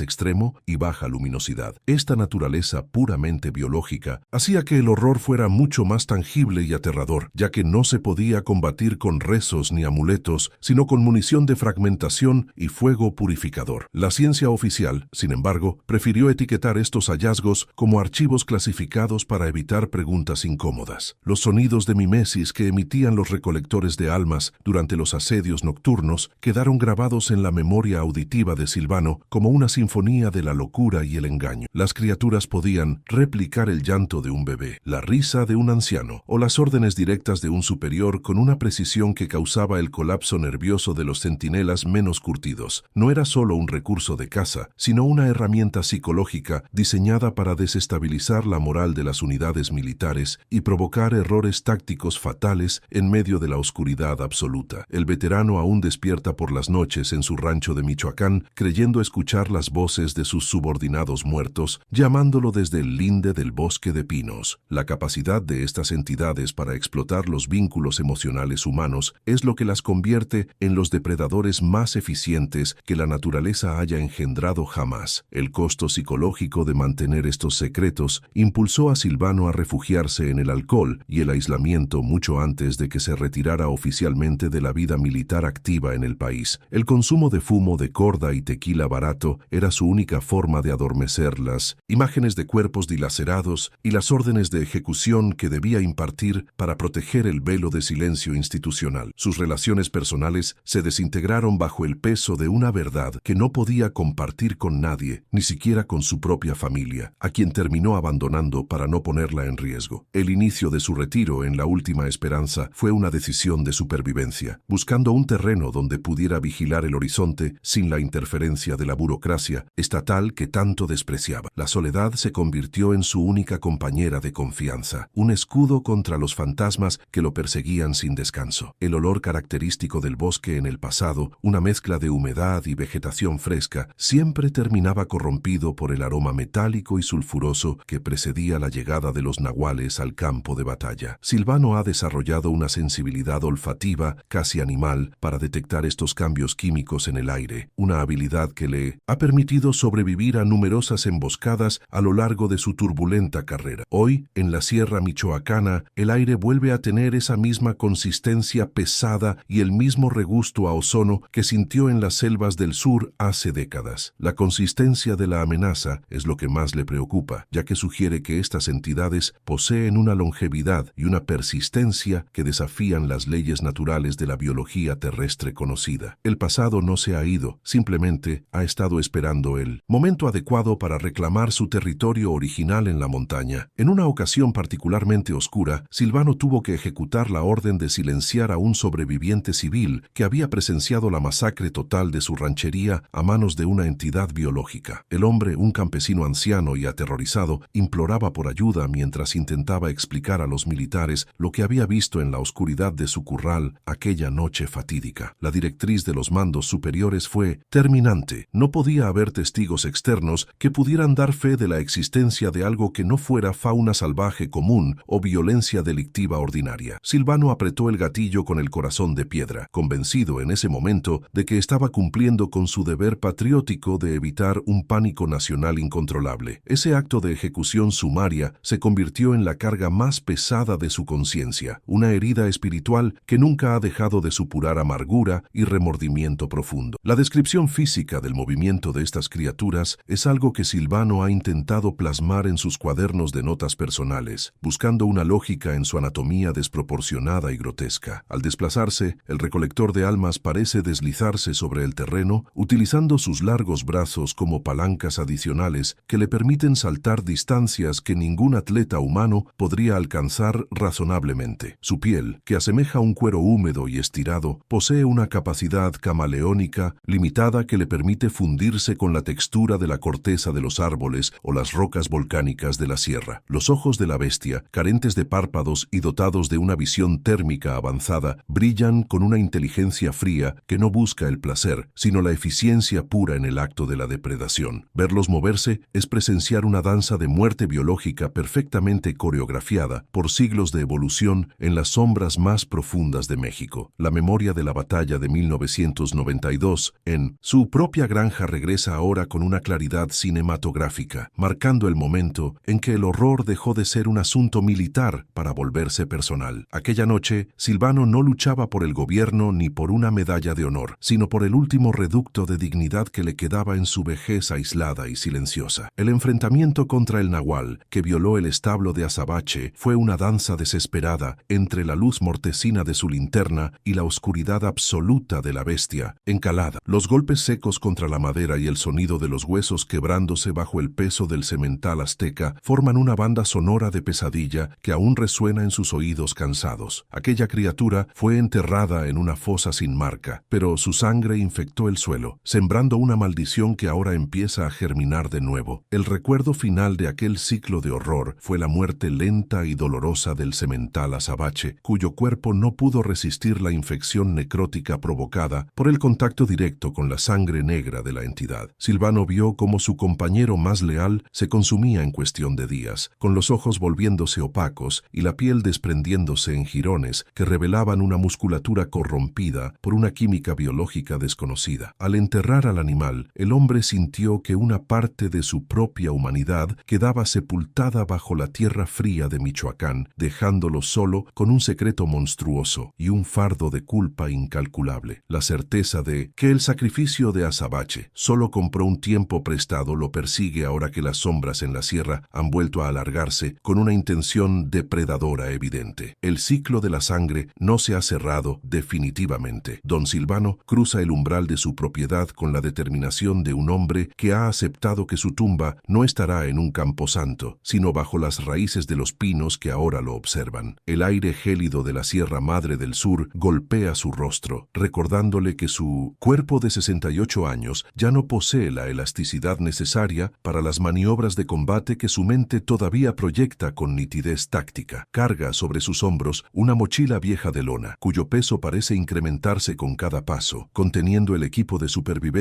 extremo y baja luminosidad. Esta naturaleza puramente biológica hacía que el horror fuera mucho más tangible y aterrador, ya que no se podía combatir con rezos ni amuletos, sino con munición de fragmentación y fuego purificador. La ciencia oficial, sin embargo, prefirió etiquetar estos hallazgos como archivos clasificados para evitar preguntas incómodas. Los sonidos de mimesis que emitían los recolectores de almas durante los asedios nocturnos quedaron grabados en la memoria auditiva de Silvano como una sinfonía de la locura y el engaño. Las criaturas podían replicar el llanto de un bebé, la risa de un anciano o las órdenes directas de un superior con una precisión que causaba el colapso nervioso de los centinelas menos curtidos. No era solo un recurso de caza, sino una herramienta psicológica diseñada para desestabilizar la moral de las unidades militares y provocar errores tácticos fatales en medio de la oscuridad absoluta. El veterano aún despierta por las noches en su rancho de Michoacán, creyendo escuchar las voces de sus subordinados muertos, llamándolo desde el linde del bosque de pinos. La capacidad de estas entidades para explotar los vínculos emocionales humanos es lo que las convierte en los depredadores más eficientes que la naturaleza haya engendrado jamás. El costo psicológico de mantener estos secretos impulsó a Silvano a refugiarse en el alcohol y el aislamiento mucho antes de que se retirara oficialmente de la vida militar activa en el país. El consumo de fumo de corda y tequila barato era su única forma de adormecer las imágenes de cuerpos dilacerados y las órdenes de ejecución que debía impartir para proteger el velo de silencio institucional. Sus relaciones personales se desintegraron bajo el peso de una verdad que no podía podía compartir con nadie, ni siquiera con su propia familia, a quien terminó abandonando para no ponerla en riesgo. El inicio de su retiro en La Última Esperanza fue una decisión de supervivencia, buscando un terreno donde pudiera vigilar el horizonte sin la interferencia de la burocracia estatal que tanto despreciaba. La soledad se convirtió en su única compañera de confianza, un escudo contra los fantasmas que lo perseguían sin descanso. El olor característico del bosque en el pasado, una mezcla de humedad y vegetación fresca, siempre terminaba corrompido por el aroma metálico y sulfuroso que precedía la llegada de los nahuales al campo de batalla. Silvano ha desarrollado una sensibilidad olfativa casi animal para detectar estos cambios químicos en el aire, una habilidad que le ha permitido sobrevivir a numerosas emboscadas a lo largo de su turbulenta carrera. Hoy, en la Sierra Michoacana, el aire vuelve a tener esa misma consistencia pesada y el mismo regusto a ozono que sintió en las selvas del sur hace décadas. La consistencia de la amenaza es lo que más le preocupa, ya que sugiere que estas entidades poseen una longevidad y una persistencia que desafían las leyes naturales de la biología terrestre conocida. El pasado no se ha ido, simplemente ha estado esperando el momento adecuado para reclamar su territorio original en la montaña. En una ocasión particularmente oscura, Silvano tuvo que ejecutar la orden de silenciar a un sobreviviente civil que había presenciado la masacre total de su ranchería a manos de una entidad biológica. El hombre, un campesino anciano y aterrorizado, imploraba por ayuda mientras intentaba explicar a los militares lo que había visto en la oscuridad de su corral aquella noche fatídica. La directriz de los mandos superiores fue terminante. No podía haber testigos externos que pudieran dar fe de la existencia de algo que no fuera fauna salvaje común o violencia delictiva ordinaria. Silvano apretó el gatillo con el corazón de piedra, convencido en ese momento de que estaba cumpliendo con su deber patriótico de evitar un pánico nacional incontrolable. Ese acto de ejecución sumaria se convirtió en la carga más pesada de su conciencia, una herida espiritual que nunca ha dejado de supurar amargura y remordimiento profundo. La descripción física del movimiento de estas criaturas es algo que Silvano ha intentado plasmar en sus cuadernos de notas personales, buscando una lógica en su anatomía desproporcionada y grotesca. Al desplazarse, el recolector de almas parece deslizarse sobre el terreno, utilizando sus largos brazos como palancas adicionales que le permiten saltar distancias que ningún atleta humano podría alcanzar razonablemente. Su piel, que asemeja un cuero húmedo y estirado, posee una capacidad camaleónica limitada que le permite fundirse con la textura de la corteza de los árboles o las rocas volcánicas de la sierra. Los ojos de la bestia, carentes de párpados y dotados de una visión térmica avanzada, brillan con una inteligencia fría que no busca el placer, sino la eficiencia pura en el acto de la depredación. Verlos moverse es presenciar una danza de muerte biológica perfectamente coreografiada por siglos de evolución en las sombras más profundas de México. La memoria de la batalla de 1992 en su propia granja regresa ahora con una claridad cinematográfica, marcando el momento en que el horror dejó de ser un asunto militar para volverse personal. Aquella noche, Silvano no luchaba por el gobierno ni por una medalla de honor, sino por el último reducto de dignidad que le quedaba en su vejez aislada y silenciosa. El enfrentamiento contra el nahual, que violó el establo de Azabache, fue una danza desesperada entre la luz mortecina de su linterna y la oscuridad absoluta de la bestia, encalada. Los golpes secos contra la madera y el sonido de los huesos quebrándose bajo el peso del semental azteca forman una banda sonora de pesadilla que aún resuena en sus oídos cansados. Aquella criatura fue enterrada en una fosa sin marca, pero su sangre infectó el suelo, sembrando una maldición que ahora empieza a germinar de nuevo. El recuerdo final de aquel ciclo de horror fue la muerte lenta y dolorosa del semental azabache, cuyo cuerpo no pudo resistir la infección necrótica provocada por el contacto directo con la sangre negra de la entidad. Silvano vio cómo su compañero más leal se consumía en cuestión de días, con los ojos volviéndose opacos y la piel desprendiéndose en jirones que revelaban una musculatura corrompida por una química biológica desconocida. Al enterrar al animal, el hombre sintió que una parte de su propia humanidad quedaba sepultada bajo la tierra fría de Michoacán, dejándolo solo con un secreto monstruoso y un fardo de culpa incalculable. La certeza de que el sacrificio de Azabache solo compró un tiempo prestado lo persigue ahora que las sombras en la sierra han vuelto a alargarse con una intención depredadora evidente. El ciclo de la sangre no se ha cerrado definitivamente. Don Silvano cruza el umbral de su propiedad con con la determinación de un hombre que ha aceptado que su tumba no estará en un camposanto, sino bajo las raíces de los pinos que ahora lo observan. El aire gélido de la Sierra Madre del Sur golpea su rostro, recordándole que su cuerpo de 68 años ya no posee la elasticidad necesaria para las maniobras de combate que su mente todavía proyecta con nitidez táctica. Carga sobre sus hombros una mochila vieja de lona, cuyo peso parece incrementarse con cada paso, conteniendo el equipo de supervivencia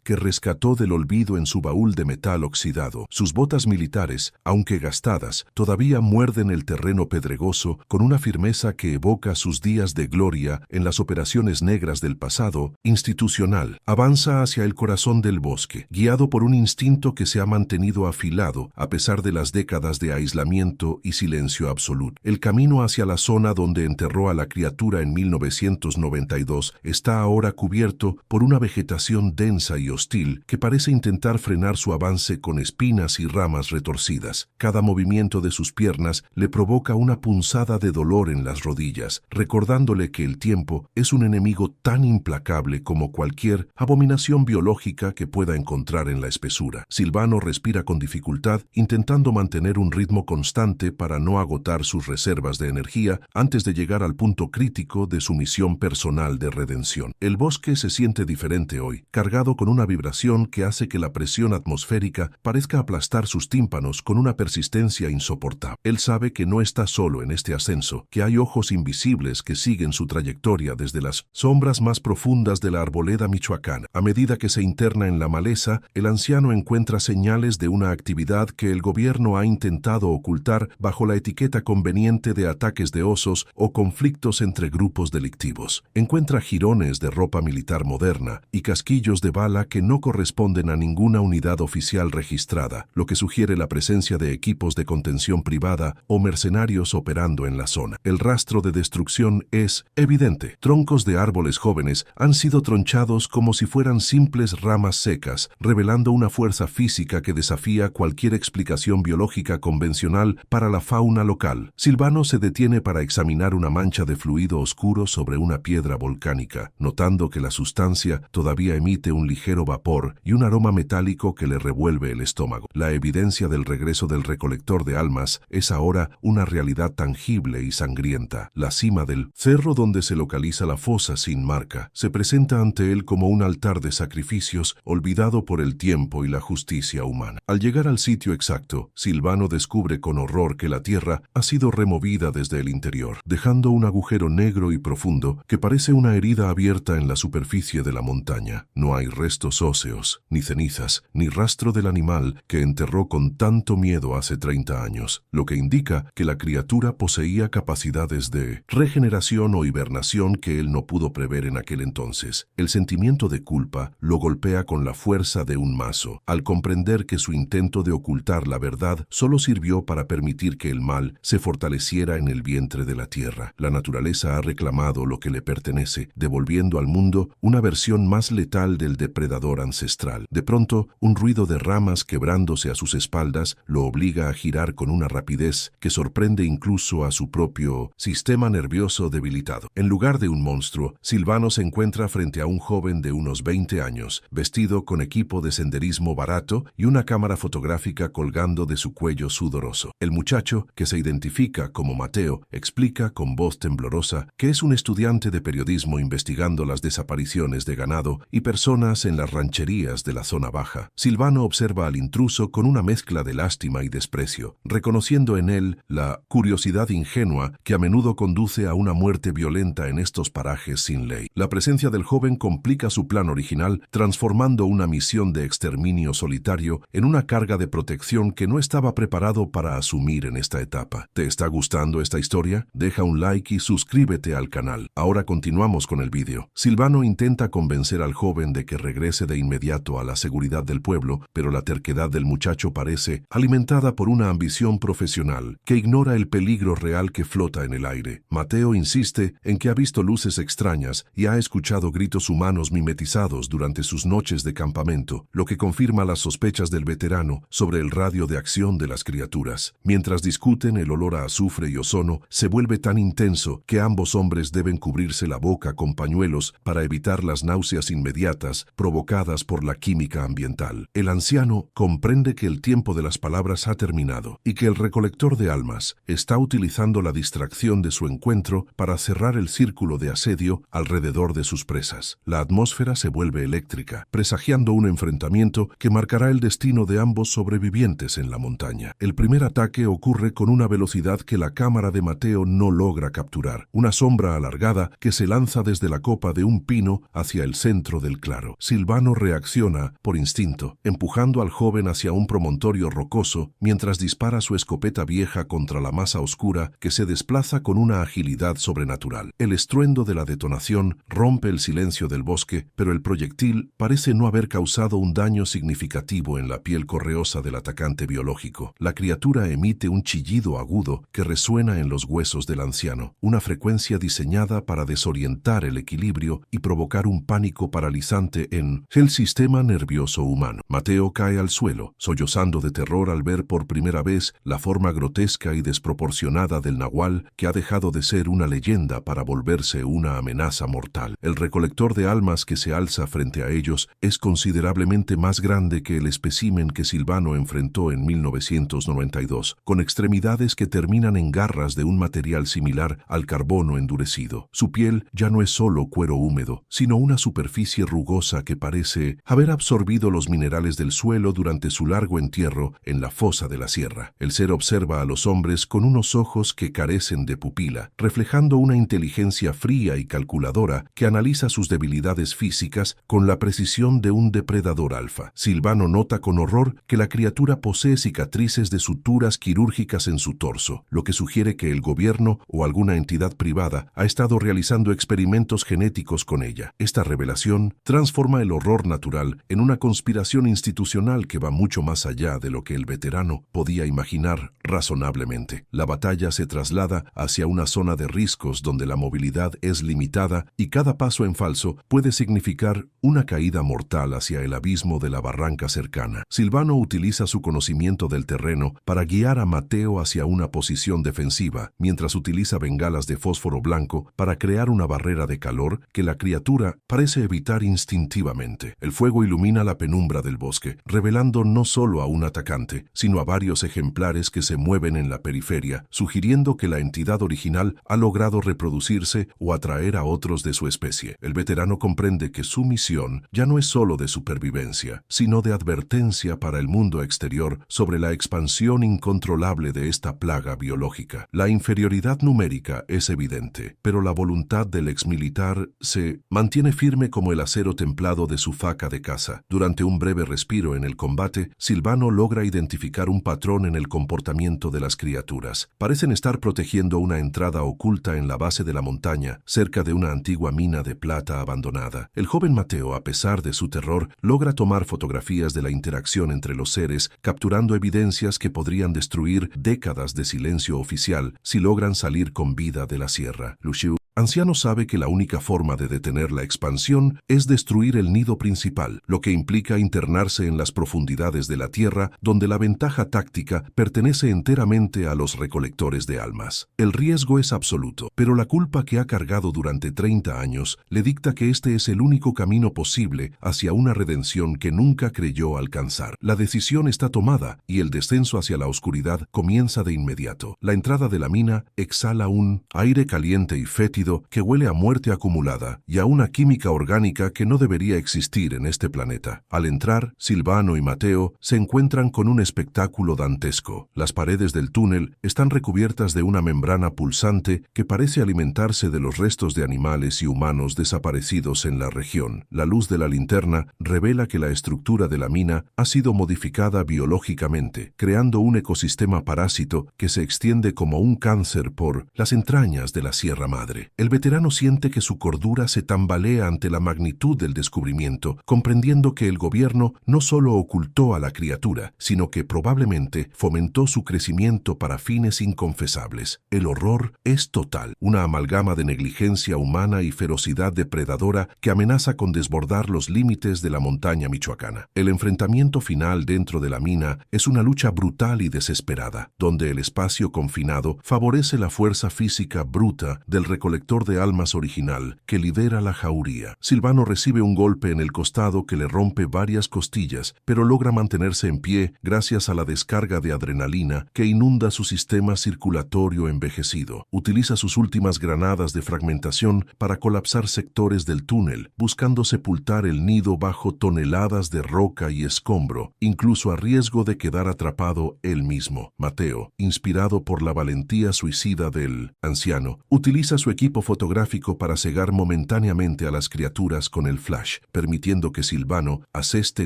que rescató del olvido en su baúl de metal oxidado. Sus botas militares, aunque gastadas, todavía muerden el terreno pedregoso con una firmeza que evoca sus días de gloria en las operaciones negras del pasado institucional. Avanza hacia el corazón del bosque, guiado por un instinto que se ha mantenido afilado a pesar de las décadas de aislamiento y silencio absoluto. El camino hacia la zona donde enterró a la criatura en 1992 está ahora cubierto por una vegetación densa y hostil que parece intentar frenar su avance con espinas y ramas retorcidas. Cada movimiento de sus piernas le provoca una punzada de dolor en las rodillas, recordándole que el tiempo es un enemigo tan implacable como cualquier abominación biológica que pueda encontrar en la espesura. Silvano respira con dificultad, intentando mantener un ritmo constante para no agotar sus reservas de energía antes de llegar al punto crítico de su misión personal de redención. El bosque se siente diferente hoy, cargado con una vibración que hace que la presión atmosférica parezca aplastar sus tímpanos con una persistencia insoportable. Él sabe que no está solo en este ascenso, que hay ojos invisibles que siguen su trayectoria desde las sombras más profundas de la arboleda michoacana. A medida que se interna en la maleza, el anciano encuentra señales de una actividad que el gobierno ha intentado ocultar bajo la etiqueta conveniente de ataques de osos o conflictos entre grupos delictivos. Encuentra jirones de ropa militar moderna y casquillos de bala que no corresponden a ninguna unidad oficial registrada, lo que sugiere la presencia de equipos de contención privada o mercenarios operando en la zona. El rastro de destrucción es evidente. Troncos de árboles jóvenes han sido tronchados como si fueran simples ramas secas, revelando una fuerza física que desafía cualquier explicación biológica convencional para la fauna local. Silvano se detiene para examinar una mancha de fluido oscuro sobre una piedra volcánica, notando que la sustancia todavía emite un ligero vapor y un aroma metálico que le revuelve el estómago. La evidencia del regreso del recolector de almas es ahora una realidad tangible y sangrienta. La cima del cerro donde se localiza la fosa sin marca se presenta ante él como un altar de sacrificios olvidado por el tiempo y la justicia humana. Al llegar al sitio exacto, Silvano descubre con horror que la tierra ha sido removida desde el interior, dejando un agujero negro y profundo que parece una herida abierta en la superficie de la montaña. No hay restos óseos, ni cenizas, ni rastro del animal que enterró con tanto miedo hace 30 años, lo que indica que la criatura poseía capacidades de regeneración o hibernación que él no pudo prever en aquel entonces. El sentimiento de culpa lo golpea con la fuerza de un mazo, al comprender que su intento de ocultar la verdad solo sirvió para permitir que el mal se fortaleciera en el vientre de la tierra. La naturaleza ha reclamado lo que le pertenece, devolviendo al mundo una versión más letal del depredador ancestral. De pronto, un ruido de ramas quebrándose a sus espaldas lo obliga a girar con una rapidez que sorprende incluso a su propio sistema nervioso debilitado. En lugar de un monstruo, Silvano se encuentra frente a un joven de unos 20 años, vestido con equipo de senderismo barato y una cámara fotográfica colgando de su cuello sudoroso. El muchacho, que se identifica como Mateo, explica con voz temblorosa que es un estudiante de periodismo investigando las desapariciones de ganado y personas en las rancherías de la zona baja. Silvano observa al intruso con una mezcla de lástima y desprecio, reconociendo en él la curiosidad ingenua que a menudo conduce a una muerte violenta en estos parajes sin ley. La presencia del joven complica su plan original, transformando una misión de exterminio solitario en una carga de protección que no estaba preparado para asumir en esta etapa. ¿Te está gustando esta historia? Deja un like y suscríbete al canal. Ahora continuamos con el vídeo. Silvano intenta convencer al joven de que regrese de inmediato a la seguridad del pueblo, pero la terquedad del muchacho parece alimentada por una ambición profesional que ignora el peligro real que flota en el aire. Mateo insiste en que ha visto luces extrañas y ha escuchado gritos humanos mimetizados durante sus noches de campamento, lo que confirma las sospechas del veterano sobre el radio de acción de las criaturas. Mientras discuten, el olor a azufre y ozono se vuelve tan intenso que ambos hombres deben cubrirse la boca con pañuelos para evitar las náuseas inmediatas violentas provocadas por la química ambiental. El anciano comprende que el tiempo de las palabras ha terminado y que el recolector de almas está utilizando la distracción de su encuentro para cerrar el círculo de asedio alrededor de sus presas. La atmósfera se vuelve eléctrica, presagiando un enfrentamiento que marcará el destino de ambos sobrevivientes en la montaña. El primer ataque ocurre con una velocidad que la cámara de Mateo no logra capturar, una sombra alargada que se lanza desde la copa de un pino hacia el centro del claro. Silvano reacciona por instinto, empujando al joven hacia un promontorio rocoso mientras dispara su escopeta vieja contra la masa oscura que se desplaza con una agilidad sobrenatural. El estruendo de la detonación rompe el silencio del bosque, pero el proyectil parece no haber causado un daño significativo en la piel correosa del atacante biológico. La criatura emite un chillido agudo que resuena en los huesos del anciano, una frecuencia diseñada para desorientar el equilibrio y provocar un pánico paralizante en el sistema nervioso humano. Mateo cae al suelo, sollozando de terror al ver por primera vez la forma grotesca y desproporcionada del nahual que ha dejado de ser una leyenda para volverse una amenaza mortal. El recolector de almas que se alza frente a ellos es considerablemente más grande que el espécimen que Silvano enfrentó en 1992, con extremidades que terminan en garras de un material similar al carbono endurecido. Su piel ya no es solo cuero húmedo, sino una superficie rugosa que parece haber absorbido los minerales del suelo durante su largo entierro en la fosa de la sierra. El ser observa a los hombres con unos ojos que carecen de pupila, reflejando una inteligencia fría y calculadora que analiza sus debilidades físicas con la precisión de un depredador alfa. Silvano nota con horror que la criatura posee cicatrices de suturas quirúrgicas en su torso, lo que sugiere que el gobierno o alguna entidad privada ha estado realizando experimentos genéticos con ella. Esta revelación transforma el horror natural en una conspiración institucional que va mucho más allá de lo que el veterano podía imaginar razonablemente. La batalla se traslada hacia una zona de riscos donde la movilidad es limitada y cada paso en falso puede significar una caída mortal hacia el abismo de la barranca cercana. Silvano utiliza su conocimiento del terreno para guiar a Mateo hacia una posición defensiva, mientras utiliza bengalas de fósforo blanco para crear una barrera de calor que la criatura parece evitar instintivamente. El fuego ilumina la penumbra del bosque, revelando no solo a un atacante, sino a varios ejemplares que se mueven en la periferia, sugiriendo que la entidad original ha logrado reproducirse o atraer a otros de su especie. El veterano comprende que su misión ya no es solo de supervivencia, sino de advertencia para el mundo exterior sobre la expansión incontrolable de esta plaga biológica. La inferioridad numérica es evidente, pero la voluntad del exmilitar se mantiene firme como el acero templado de su faca de caza. Durante un breve respiro en el combate, Silvano logra identificar un patrón en el comportamiento de las criaturas. Parecen estar protegiendo una entrada oculta en la base de la montaña, cerca de una antigua mina de plata abandonada. El joven Mateo, a pesar de su terror, logra tomar fotografías de la interacción entre los seres, capturando evidencias que podrían destruir décadas de silencio oficial si logran salir con vida de la sierra. Luciu, anciano, sabe que la única forma de detener la expansión es destruir el nido principal, lo que implica internarse en las profundidades de la tierra, donde la ventaja táctica pertenece enteramente a los recolectores de almas. El riesgo es absoluto, pero la culpa que ha cargado durante 30 años le dicta que este es el único camino posible hacia una redención que nunca creyó alcanzar. La decisión está tomada y el descenso hacia la oscuridad comienza de inmediato. La entrada de la mina exhala un aire caliente y fétido que huele a muerte acumulada y a una química orgánica que no debería existir en este planeta. Al entrar, Silvano y Mateo se encuentran con un espectáculo dantesco. Las paredes del túnel están recubiertas de una membrana pulsante que parece alimentarse de los restos de animales y humanos desaparecidos en la región. La luz de la linterna revela que la estructura de la mina ha sido modificada biológicamente, creando un ecosistema parásito que se extiende como un cáncer por las entrañas de la Sierra Madre. El veterano siente que su cordura se tambalea ante la magnitud del descubrimiento, comprendiendo que el gobierno no solo ocultó a la criatura, sino que probablemente fomentó su crecimiento para fines inconfesables. El horror es total, una amalgama de negligencia humana y ferocidad depredadora que amenaza con desbordar los límites de la montaña michoacana. El enfrentamiento final dentro de la mina es una lucha brutal y desesperada, donde el espacio confinado favorece la fuerza física bruta del recolector receptor de almas original que lidera la jauría. Silvano recibe un golpe en el costado que le rompe varias costillas, pero logra mantenerse en pie gracias a la descarga de adrenalina que inunda su sistema circulatorio envejecido. Utiliza sus últimas granadas de fragmentación para colapsar sectores del túnel, buscando sepultar el nido bajo toneladas de roca y escombro, incluso a riesgo de quedar atrapado él mismo. Mateo, inspirado por la valentía suicida del anciano, utiliza su equipo fotográfico para cegar momentáneamente a las criaturas con el flash, permitiendo que Silvano aseste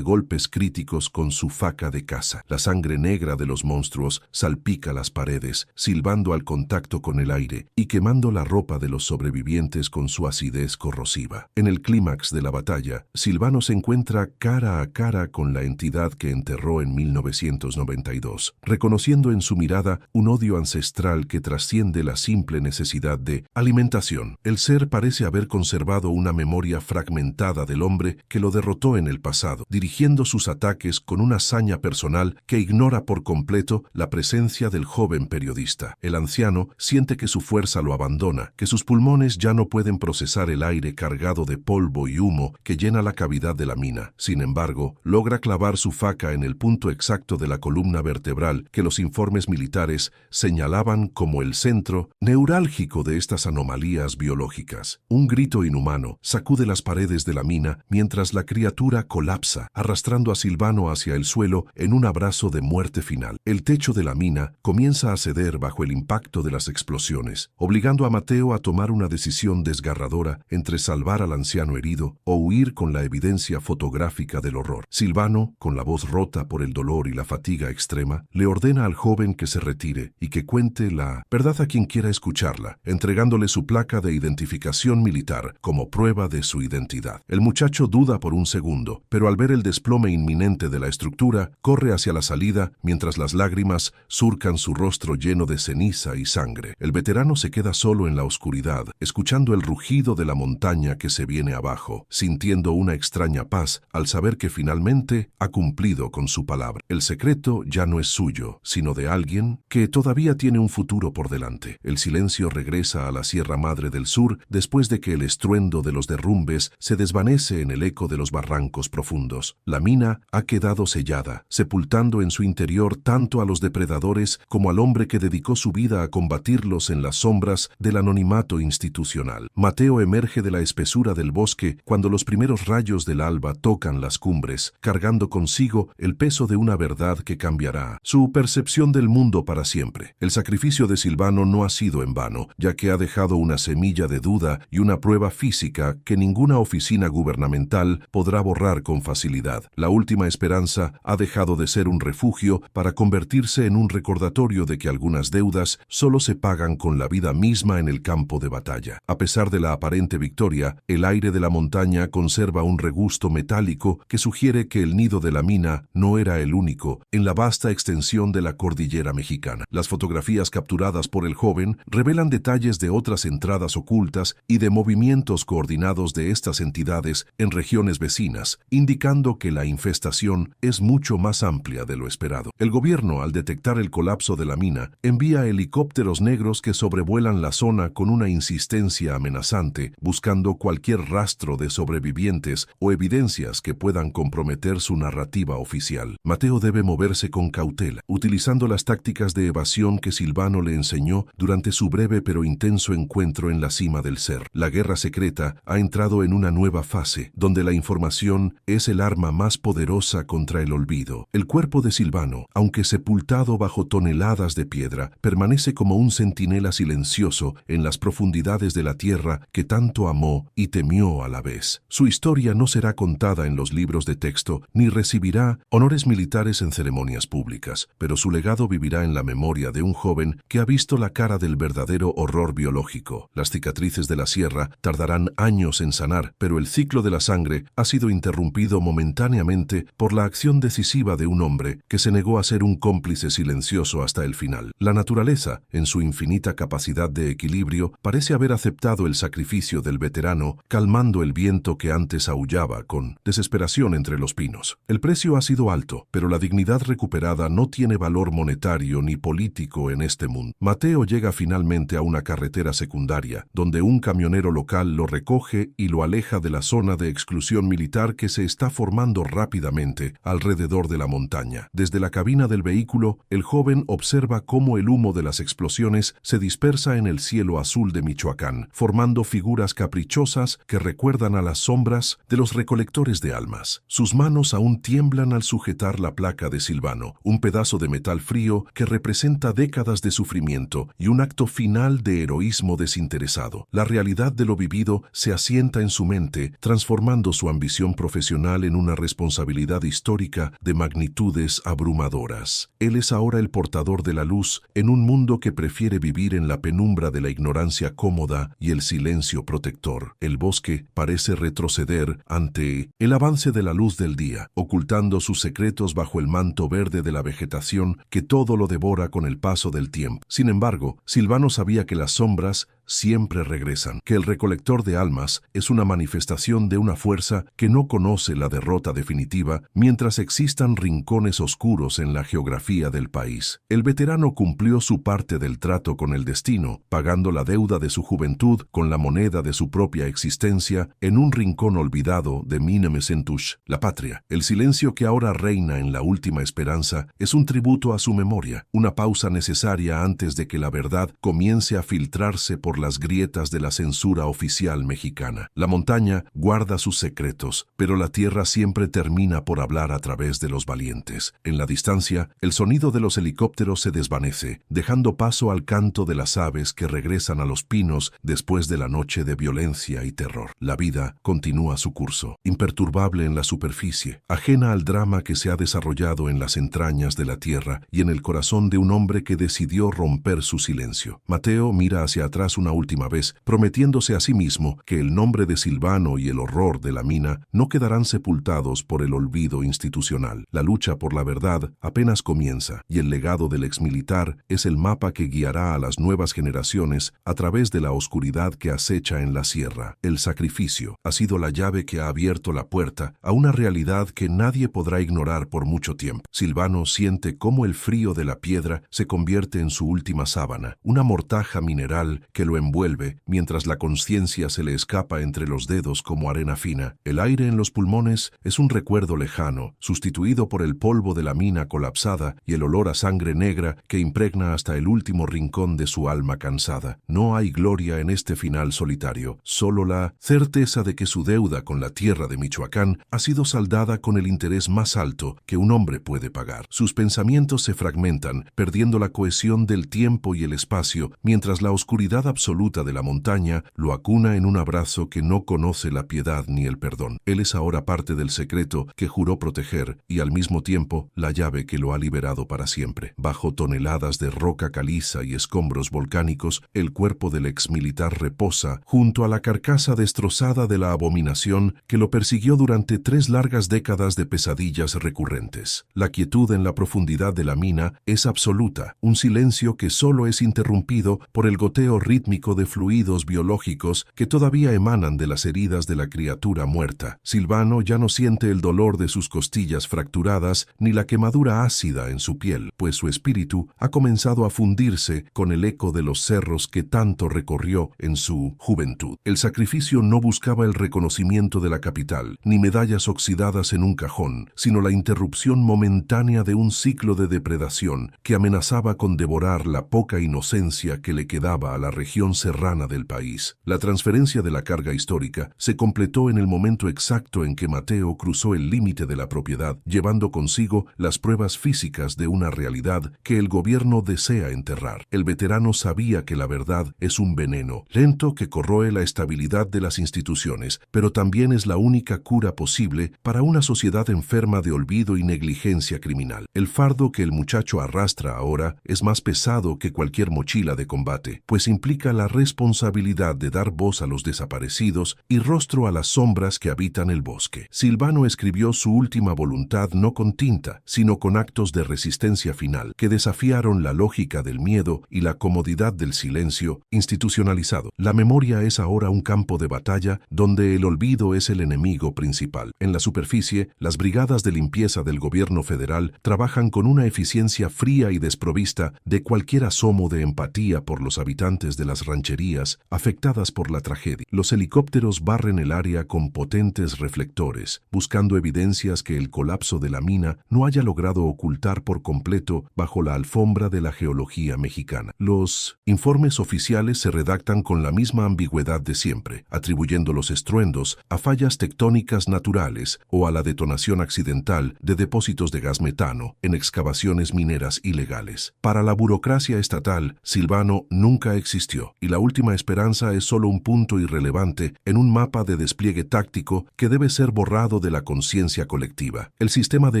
golpes críticos con su faca de caza. La sangre negra de los monstruos salpica las paredes, silbando al contacto con el aire y quemando la ropa de los sobrevivientes con su acidez corrosiva. En el clímax de la batalla, Silvano se encuentra cara a cara con la entidad que enterró en 1992, reconociendo en su mirada un odio ancestral que trasciende la simple necesidad de alimentación. El ser parece haber conservado una memoria fragmentada del hombre que lo derrotó en el pasado, dirigiendo sus ataques con una hazaña personal que ignora por completo la presencia del joven periodista. El anciano siente que su fuerza lo abandona, que sus pulmones ya no pueden procesar el aire cargado de polvo y humo que llena la cavidad de la mina. Sin embargo, logra clavar su faca en el punto exacto de la columna vertebral que los informes militares señalaban como el centro neurálgico de estas anomalías biológicas. Un grito inhumano sacude las paredes de la mina mientras la criatura colapsa, arrastrando a Silvano hacia el suelo en un abrazo de muerte final. El techo de la mina comienza a ceder bajo el impacto de las explosiones, obligando a Mateo a tomar una decisión desgarradora entre salvar al anciano herido o huir con la evidencia fotográfica del horror. Silvano, con la voz rota por el dolor y la fatiga extrema, le ordena al joven que se retire y que cuente la verdad a quien quiera escucharla, entregándole su placa de identificación militar como prueba de su identidad. El muchacho duda por un segundo, pero al ver el desplome inminente de la estructura, corre hacia la salida mientras las lágrimas surcan su rostro lleno de ceniza y sangre. El veterano se queda solo en la oscuridad, escuchando el rugido de la montaña que se viene abajo, sintiendo una extraña paz al saber que finalmente ha cumplido con su palabra. El secreto ya no es suyo, sino de alguien que todavía tiene un futuro por delante. El silencio regresa a la Sierra Madre del Sur después de que el estruendo de los derrumbes se desvanece en el eco de los barrancos profundos. La mina ha quedado sellada, sepultando en su interior tanto a los depredadores como al hombre que dedicó su vida a combatirlos en las sombras del anonimato institucional. Mateo emerge de la espesura del bosque cuando los primeros rayos del alba tocan las cumbres, cargando consigo el peso de una verdad que cambiará su percepción del mundo para siempre. El sacrificio de Silvano no ha sido en vano, ya que ha dejado una semilla de duda y una prueba física que ninguna oficina gubernamental podrá borrar con facilidad. La última esperanza ha dejado de ser un refugio para convertirse en un recordatorio de que algunas deudas solo se pagan con la vida misma en el campo de batalla. A pesar de la aparente victoria, el aire de la montaña conserva un regusto metálico que sugiere que el nido de la mina no era el único en la vasta extensión de la cordillera mexicana. Las fotografías capturadas por el joven revelan detalles de otras entradas ocultas y de movimientos coordinados de estas entidades en regiones vecinas, indicando que la infestación es mucho más amplia de lo esperado. El gobierno, al detectar el colapso de la mina, envía helicópteros negros que sobrevuelan la zona con una insistencia amenazante, buscando cualquier rastro de sobrevivientes o evidencias que puedan comprometer su narrativa oficial. Mateo debe moverse con cautela, utilizando las tácticas de evasión que Silvano le enseñó durante su breve pero intenso encuentro en la cima del Cer. La guerra secreta ha entrado en una nueva fase, donde la información es el arma más poderosa contra el olvido. El cuerpo de Silvano, aunque sepultado bajo toneladas de piedra, permanece como un centinela silencioso en las profundidades de la tierra que tanto amó y temió a la vez. Su historia no será contada en los libros de texto ni recibirá honores militares en ceremonias públicas, pero su legado vivirá en la memoria de un joven que ha visto la cara del verdadero horror biológico. Las cicatrices de la sierra tardarán años en sanar, pero el ciclo de la sangre ha sido interrumpido momentáneamente por la acción decisiva de un hombre que se negó a ser un cómplice silencioso hasta el final. La naturaleza, en su infinita capacidad de equilibrio, parece haber aceptado el sacrificio del veterano, calmando el viento que antes aullaba con desesperación entre los pinos. El precio ha sido alto, pero la dignidad recuperada no tiene valor monetario ni político en este mundo. Mateo llega finalmente a una carretera secundaria secundaria, donde un camionero local lo recoge y lo aleja de la zona de exclusión militar que se está formando rápidamente alrededor de la montaña. Desde la cabina del vehículo, el joven observa cómo el humo de las explosiones se dispersa en el cielo azul de Michoacán, formando figuras caprichosas que recuerdan a las sombras de los recolectores de almas. Sus manos aún tiemblan al sujetar la placa de Silvano, un pedazo de metal frío que representa décadas de sufrimiento y un acto final de heroísmo desinteresado. La realidad de lo vivido se asienta en su mente, transformando su ambición profesional en una responsabilidad histórica de magnitudes abrumadoras. Él es ahora el portador de la luz en un mundo que prefiere vivir en la penumbra de la ignorancia cómoda y el silencio protector. El bosque parece retroceder ante el avance de la luz del día, ocultando sus secretos bajo el manto verde de la vegetación que todo lo devora con el paso del tiempo. Sin embargo, Silvano sabía que las sombras siempre regresan, que el recolector de almas es una manifestación de una fuerza que no conoce la derrota definitiva mientras existan rincones oscuros en la geografía del país. El veterano cumplió su parte del trato con el destino, pagando la deuda de su juventud con la moneda de su propia existencia en un rincón olvidado de Minemesentush, la patria. El silencio que ahora reina en la última esperanza es un tributo a su memoria, una pausa necesaria antes de que la verdad comience a filtrarse por las grietas de la censura oficial mexicana. La montaña guarda sus secretos, pero la tierra siempre termina por hablar a través de los valientes. En la distancia, el sonido de los helicópteros se desvanece, dejando paso al canto de las aves que regresan a los pinos después de la noche de violencia y terror. La vida continúa su curso, imperturbable en la superficie, ajena al drama que se ha desarrollado en las entrañas de la tierra y en el corazón de un hombre que decidió romper su silencio. Mateo mira hacia atrás una última vez, prometiéndose a sí mismo que el nombre de Silvano y el horror de la mina no quedarán sepultados por el olvido institucional. La lucha por la verdad apenas comienza, y el legado del exmilitar es el mapa que guiará a las nuevas generaciones a través de la oscuridad que acecha en la sierra. El sacrificio ha sido la llave que ha abierto la puerta a una realidad que nadie podrá ignorar por mucho tiempo. Silvano siente cómo el frío de la piedra se convierte en su última sábana, una mortaja mineral que lo envuelve mientras la conciencia se le escapa entre los dedos como arena fina. El aire en los pulmones es un recuerdo lejano, sustituido por el polvo de la mina colapsada y el olor a sangre negra que impregna hasta el último rincón de su alma cansada. No hay gloria en este final solitario, solo la certeza de que su deuda con la tierra de Michoacán ha sido saldada con el interés más alto que un hombre puede pagar. Sus pensamientos se fragmentan, perdiendo la cohesión del tiempo y el espacio, mientras la oscuridad absoluta de la montaña lo acuna en un abrazo que no conoce la piedad ni el perdón. Él es ahora parte del secreto que juró proteger y al mismo tiempo la llave que lo ha liberado para siempre. Bajo toneladas de roca caliza y escombros volcánicos, el cuerpo del exmilitar reposa junto a la carcasa destrozada de la abominación que lo persiguió durante 3 largas décadas de pesadillas recurrentes. La quietud en la profundidad de la mina es absoluta, un silencio que solo es interrumpido por el goteo rítmico de fluidos biológicos que todavía emanan de las heridas de la criatura muerta. Silvano ya no siente el dolor de sus costillas fracturadas ni la quemadura ácida en su piel, pues su espíritu ha comenzado a fundirse con el eco de los cerros que tanto recorrió en su juventud. El sacrificio no buscaba el reconocimiento de la capital, ni medallas oxidadas en un cajón, sino la interrupción momentánea de un ciclo de depredación que amenazaba con devorar la poca inocencia que le quedaba a la región serrana del país. La transferencia de la carga histórica se completó en el momento exacto en que Mateo cruzó el límite de la propiedad, llevando consigo las pruebas físicas de una realidad que el gobierno desea enterrar. El veterano sabía que la verdad es un veneno lento que corroe la estabilidad de las instituciones, pero también es la única cura posible para una sociedad enferma de olvido y negligencia criminal. El fardo que el muchacho arrastra ahora es más pesado que cualquier mochila de combate, pues implica la responsabilidad de dar voz a los desaparecidos y rostro a las sombras que habitan el bosque. Silvano escribió su última voluntad no con tinta, sino con actos de resistencia final, que desafiaron la lógica del miedo y la comodidad del silencio institucionalizado. La memoria es ahora un campo de batalla donde el olvido es el enemigo principal. En la superficie, las brigadas de limpieza del gobierno federal trabajan con una eficiencia fría y desprovista de cualquier asomo de empatía por los habitantes de las las rancherías afectadas por la tragedia. Los helicópteros barren el área con potentes reflectores, buscando evidencias que el colapso de la mina no haya logrado ocultar por completo bajo la alfombra de la geología mexicana. Los informes oficiales se redactan con la misma ambigüedad de siempre, atribuyendo los estruendos a fallas tectónicas naturales o a la detonación accidental de depósitos de gas metano en excavaciones mineras ilegales. Para la burocracia estatal, Silvano nunca existió, y la última esperanza es solo un punto irrelevante en un mapa de despliegue táctico que debe ser borrado de la conciencia colectiva. El sistema de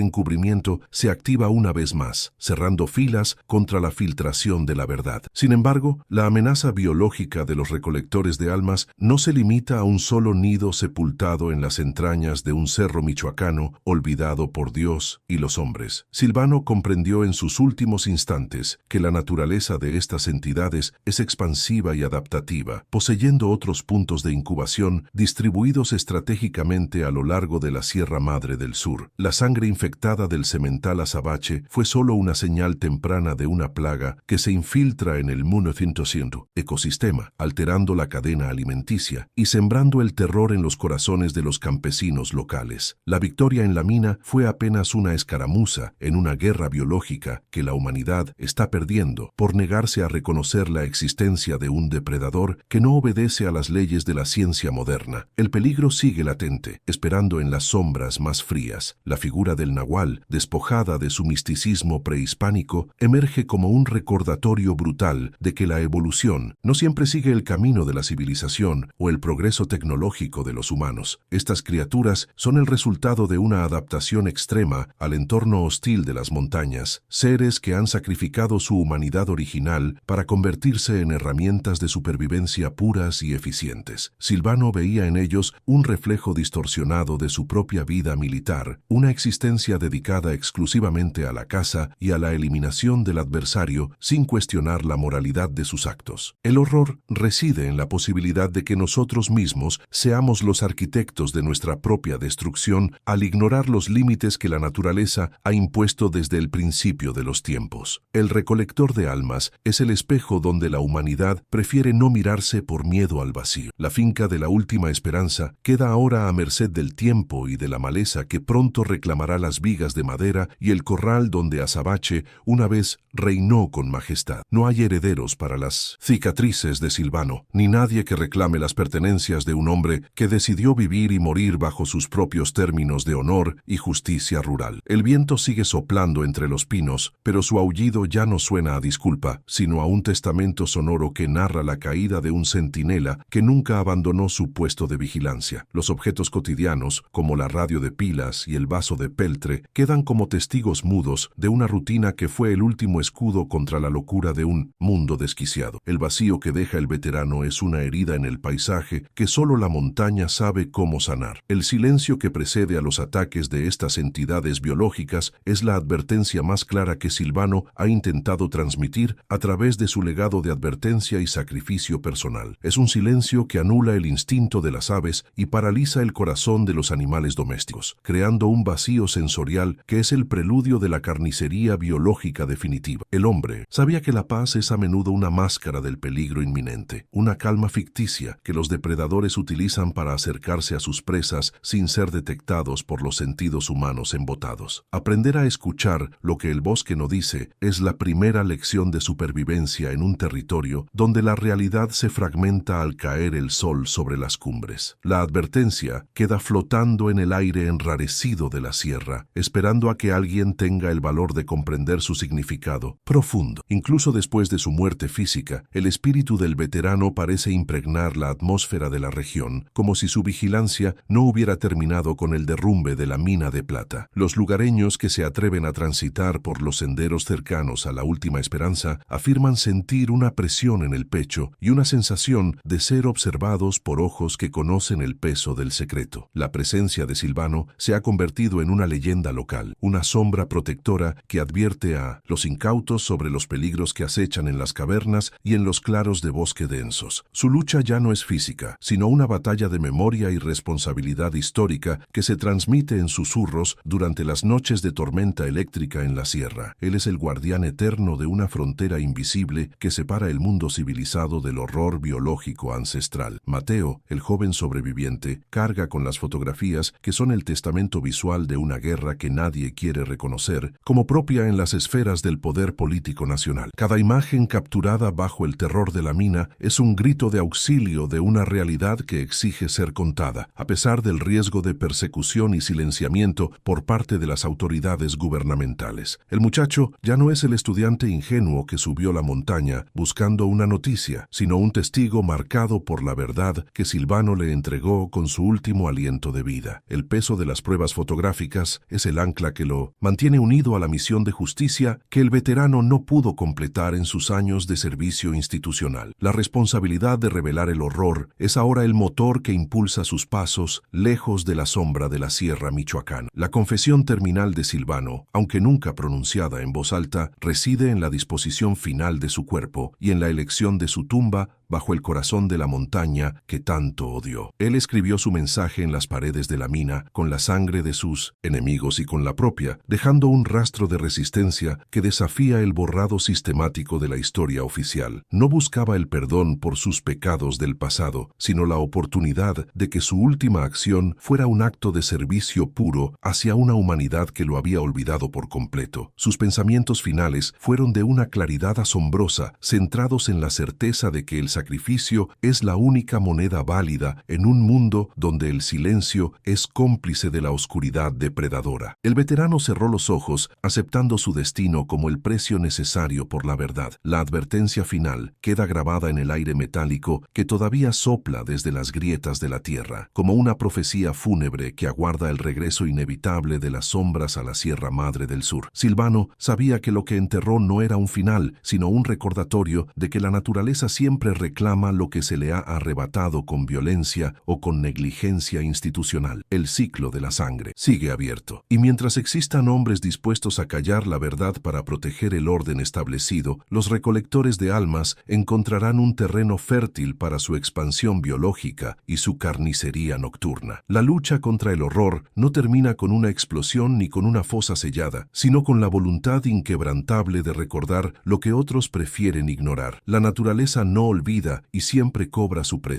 encubrimiento se activa una vez más, cerrando filas contra la filtración de la verdad. Sin embargo, la amenaza biológica de los recolectores de almas no se limita a un solo nido sepultado en las entrañas de un cerro michoacano olvidado por Dios y los hombres. Silvano comprendió en sus últimos instantes que la naturaleza de estas entidades es expansiva y adaptativa, poseyendo otros puntos de incubación distribuidos estratégicamente a lo largo de la Sierra Madre del Sur. La sangre infectada del semental azabache fue solo una señal temprana de una plaga que se infiltra en el Munocintosiento ecosistema, alterando la cadena alimenticia y sembrando el terror en los corazones de los campesinos locales. La victoria en la mina fue apenas una escaramuza en una guerra biológica que la humanidad está perdiendo por negarse a reconocer la existencia de un depredador que no obedece a las leyes de la ciencia moderna. El peligro sigue latente, esperando en las sombras más frías. La figura del nahual, despojada de su misticismo prehispánico, emerge como un recordatorio brutal de que la evolución no siempre sigue el camino de la civilización o el progreso tecnológico de los humanos. Estas criaturas son el resultado de una adaptación extrema al entorno hostil de las montañas, seres que han sacrificado su humanidad original para convertirse en herramientas de supervivencia puras y eficientes. Silvano veía en ellos un reflejo distorsionado de su propia vida militar, una existencia dedicada exclusivamente a la caza y a la eliminación del adversario sin cuestionar la moralidad de sus actos. El horror reside en la posibilidad de que nosotros mismos seamos los arquitectos de nuestra propia destrucción al ignorar los límites que la naturaleza ha impuesto desde el principio de los tiempos. El recolector de almas es el espejo donde la humanidad prefiere no mirarse por miedo al vacío. La finca de la última esperanza queda ahora a merced del tiempo y de la maleza que pronto reclamará las vigas de madera y el corral donde Azabache una vez reinó con majestad. No hay herederos para las cicatrices de Silvano, ni nadie que reclame las pertenencias de un hombre que decidió vivir y morir bajo sus propios términos de honor y justicia rural. El viento sigue soplando entre los pinos, pero su aullido ya no suena a disculpa, sino a un testamento sonoro que narra la caída de un centinela que nunca abandonó su puesto de vigilancia. Los objetos cotidianos, como la radio de pilas y el vaso de peltre, quedan como testigos mudos de una rutina que fue el último escudo contra la locura de un mundo desquiciado. El vacío que deja el veterano es una herida en el paisaje que solo la montaña sabe cómo sanar. El silencio que precede a los ataques de estas entidades biológicas es la advertencia más clara que Silvano ha intentado transmitir a través de su legado de advertencia y sacrificio personal. Es un silencio que anula el instinto de las aves y paraliza el corazón de los animales domésticos, creando un vacío sensorial que es el preludio de la carnicería biológica definitiva. El hombre sabía que la paz es a menudo una máscara del peligro inminente, una calma ficticia que los depredadores utilizan para acercarse a sus presas sin ser detectados por los sentidos humanos embotados. Aprender a escuchar lo que el bosque no dice es la primera lección de supervivencia en un territorio donde la realidad se fragmenta al caer el sol sobre las cumbres. La advertencia queda flotando en el aire enrarecido de la sierra, esperando a que alguien tenga el valor de comprender su significado profundo. Incluso después de su muerte física, el espíritu del veterano parece impregnar la atmósfera de la región, como si su vigilancia no hubiera terminado con el derrumbe de la mina de plata. Los lugareños que se atreven a transitar por los senderos cercanos a la última esperanza afirman sentir una presión en el pecho y una sensación de ser observados por ojos que conocen el peso del secreto. La presencia de Silvano se ha convertido en una leyenda local, una sombra protectora que advierte a los incautos sobre los peligros que acechan en las cavernas y en los claros de bosque densos. Su lucha ya no es física, sino una batalla de memoria y responsabilidad histórica que se transmite en susurros durante las noches de tormenta eléctrica en la sierra. Él es el guardián eterno de una frontera invisible que separa el mundo civilizado civilizado del horror biológico ancestral. Mateo, el joven sobreviviente, carga con las fotografías que son el testamento visual de una guerra que nadie quiere reconocer como propia en las esferas del poder político nacional. Cada imagen capturada bajo el terror de la mina es un grito de auxilio de una realidad que exige ser contada, a pesar del riesgo de persecución y silenciamiento por parte de las autoridades gubernamentales. El muchacho ya no es el estudiante ingenuo que subió la montaña buscando una noticia, sino un testigo marcado por la verdad que Silvano le entregó con su último aliento de vida. El peso de las pruebas fotográficas es el ancla que lo mantiene unido a la misión de justicia que el veterano no pudo completar en sus años de servicio institucional. La responsabilidad de revelar el horror es ahora el motor que impulsa sus pasos lejos de la sombra de la Sierra Michoacán. La confesión terminal de Silvano, aunque nunca pronunciada en voz alta, reside en la disposición final de su cuerpo y en la elección de su tumba bajo el corazón de la montaña que tanto odió. Él escribió su mensaje en las paredes de la mina con la sangre de sus enemigos y con la propia, dejando un rastro de resistencia que desafía el borrado sistemático de la historia oficial. No buscaba el perdón por sus pecados del pasado, sino la oportunidad de que su última acción fuera un acto de servicio puro hacia una humanidad que lo había olvidado por completo. Sus pensamientos finales fueron de una claridad asombrosa, centrados en la certeza de que el sacrificio es la única moneda válida en un mundo donde el silencio es cómplice de la oscuridad depredadora. El veterano cerró los ojos, aceptando su destino como el precio necesario por la verdad. La advertencia final queda grabada en el aire metálico que todavía sopla desde las grietas de la tierra, como una profecía fúnebre que aguarda el regreso inevitable de las sombras a la Sierra Madre del Sur. Silvano sabía que lo que enterró no era un final, sino un recordatorio de que la naturaleza siempre reclama lo que se le ha arrebatado con violencia o con negligencia institucional. El ciclo de la sangre sigue abierto, y mientras existan hombres dispuestos a callar la verdad para proteger el orden establecido, los recolectores de almas encontrarán un terreno fértil para su expansión biológica y su carnicería nocturna. La lucha contra el horror no termina con una explosión ni con una fosa sellada, sino con la voluntad inquebrantable de recordar lo que otros prefieren ignorar. La naturaleza no olvida y siempre cobra su precio.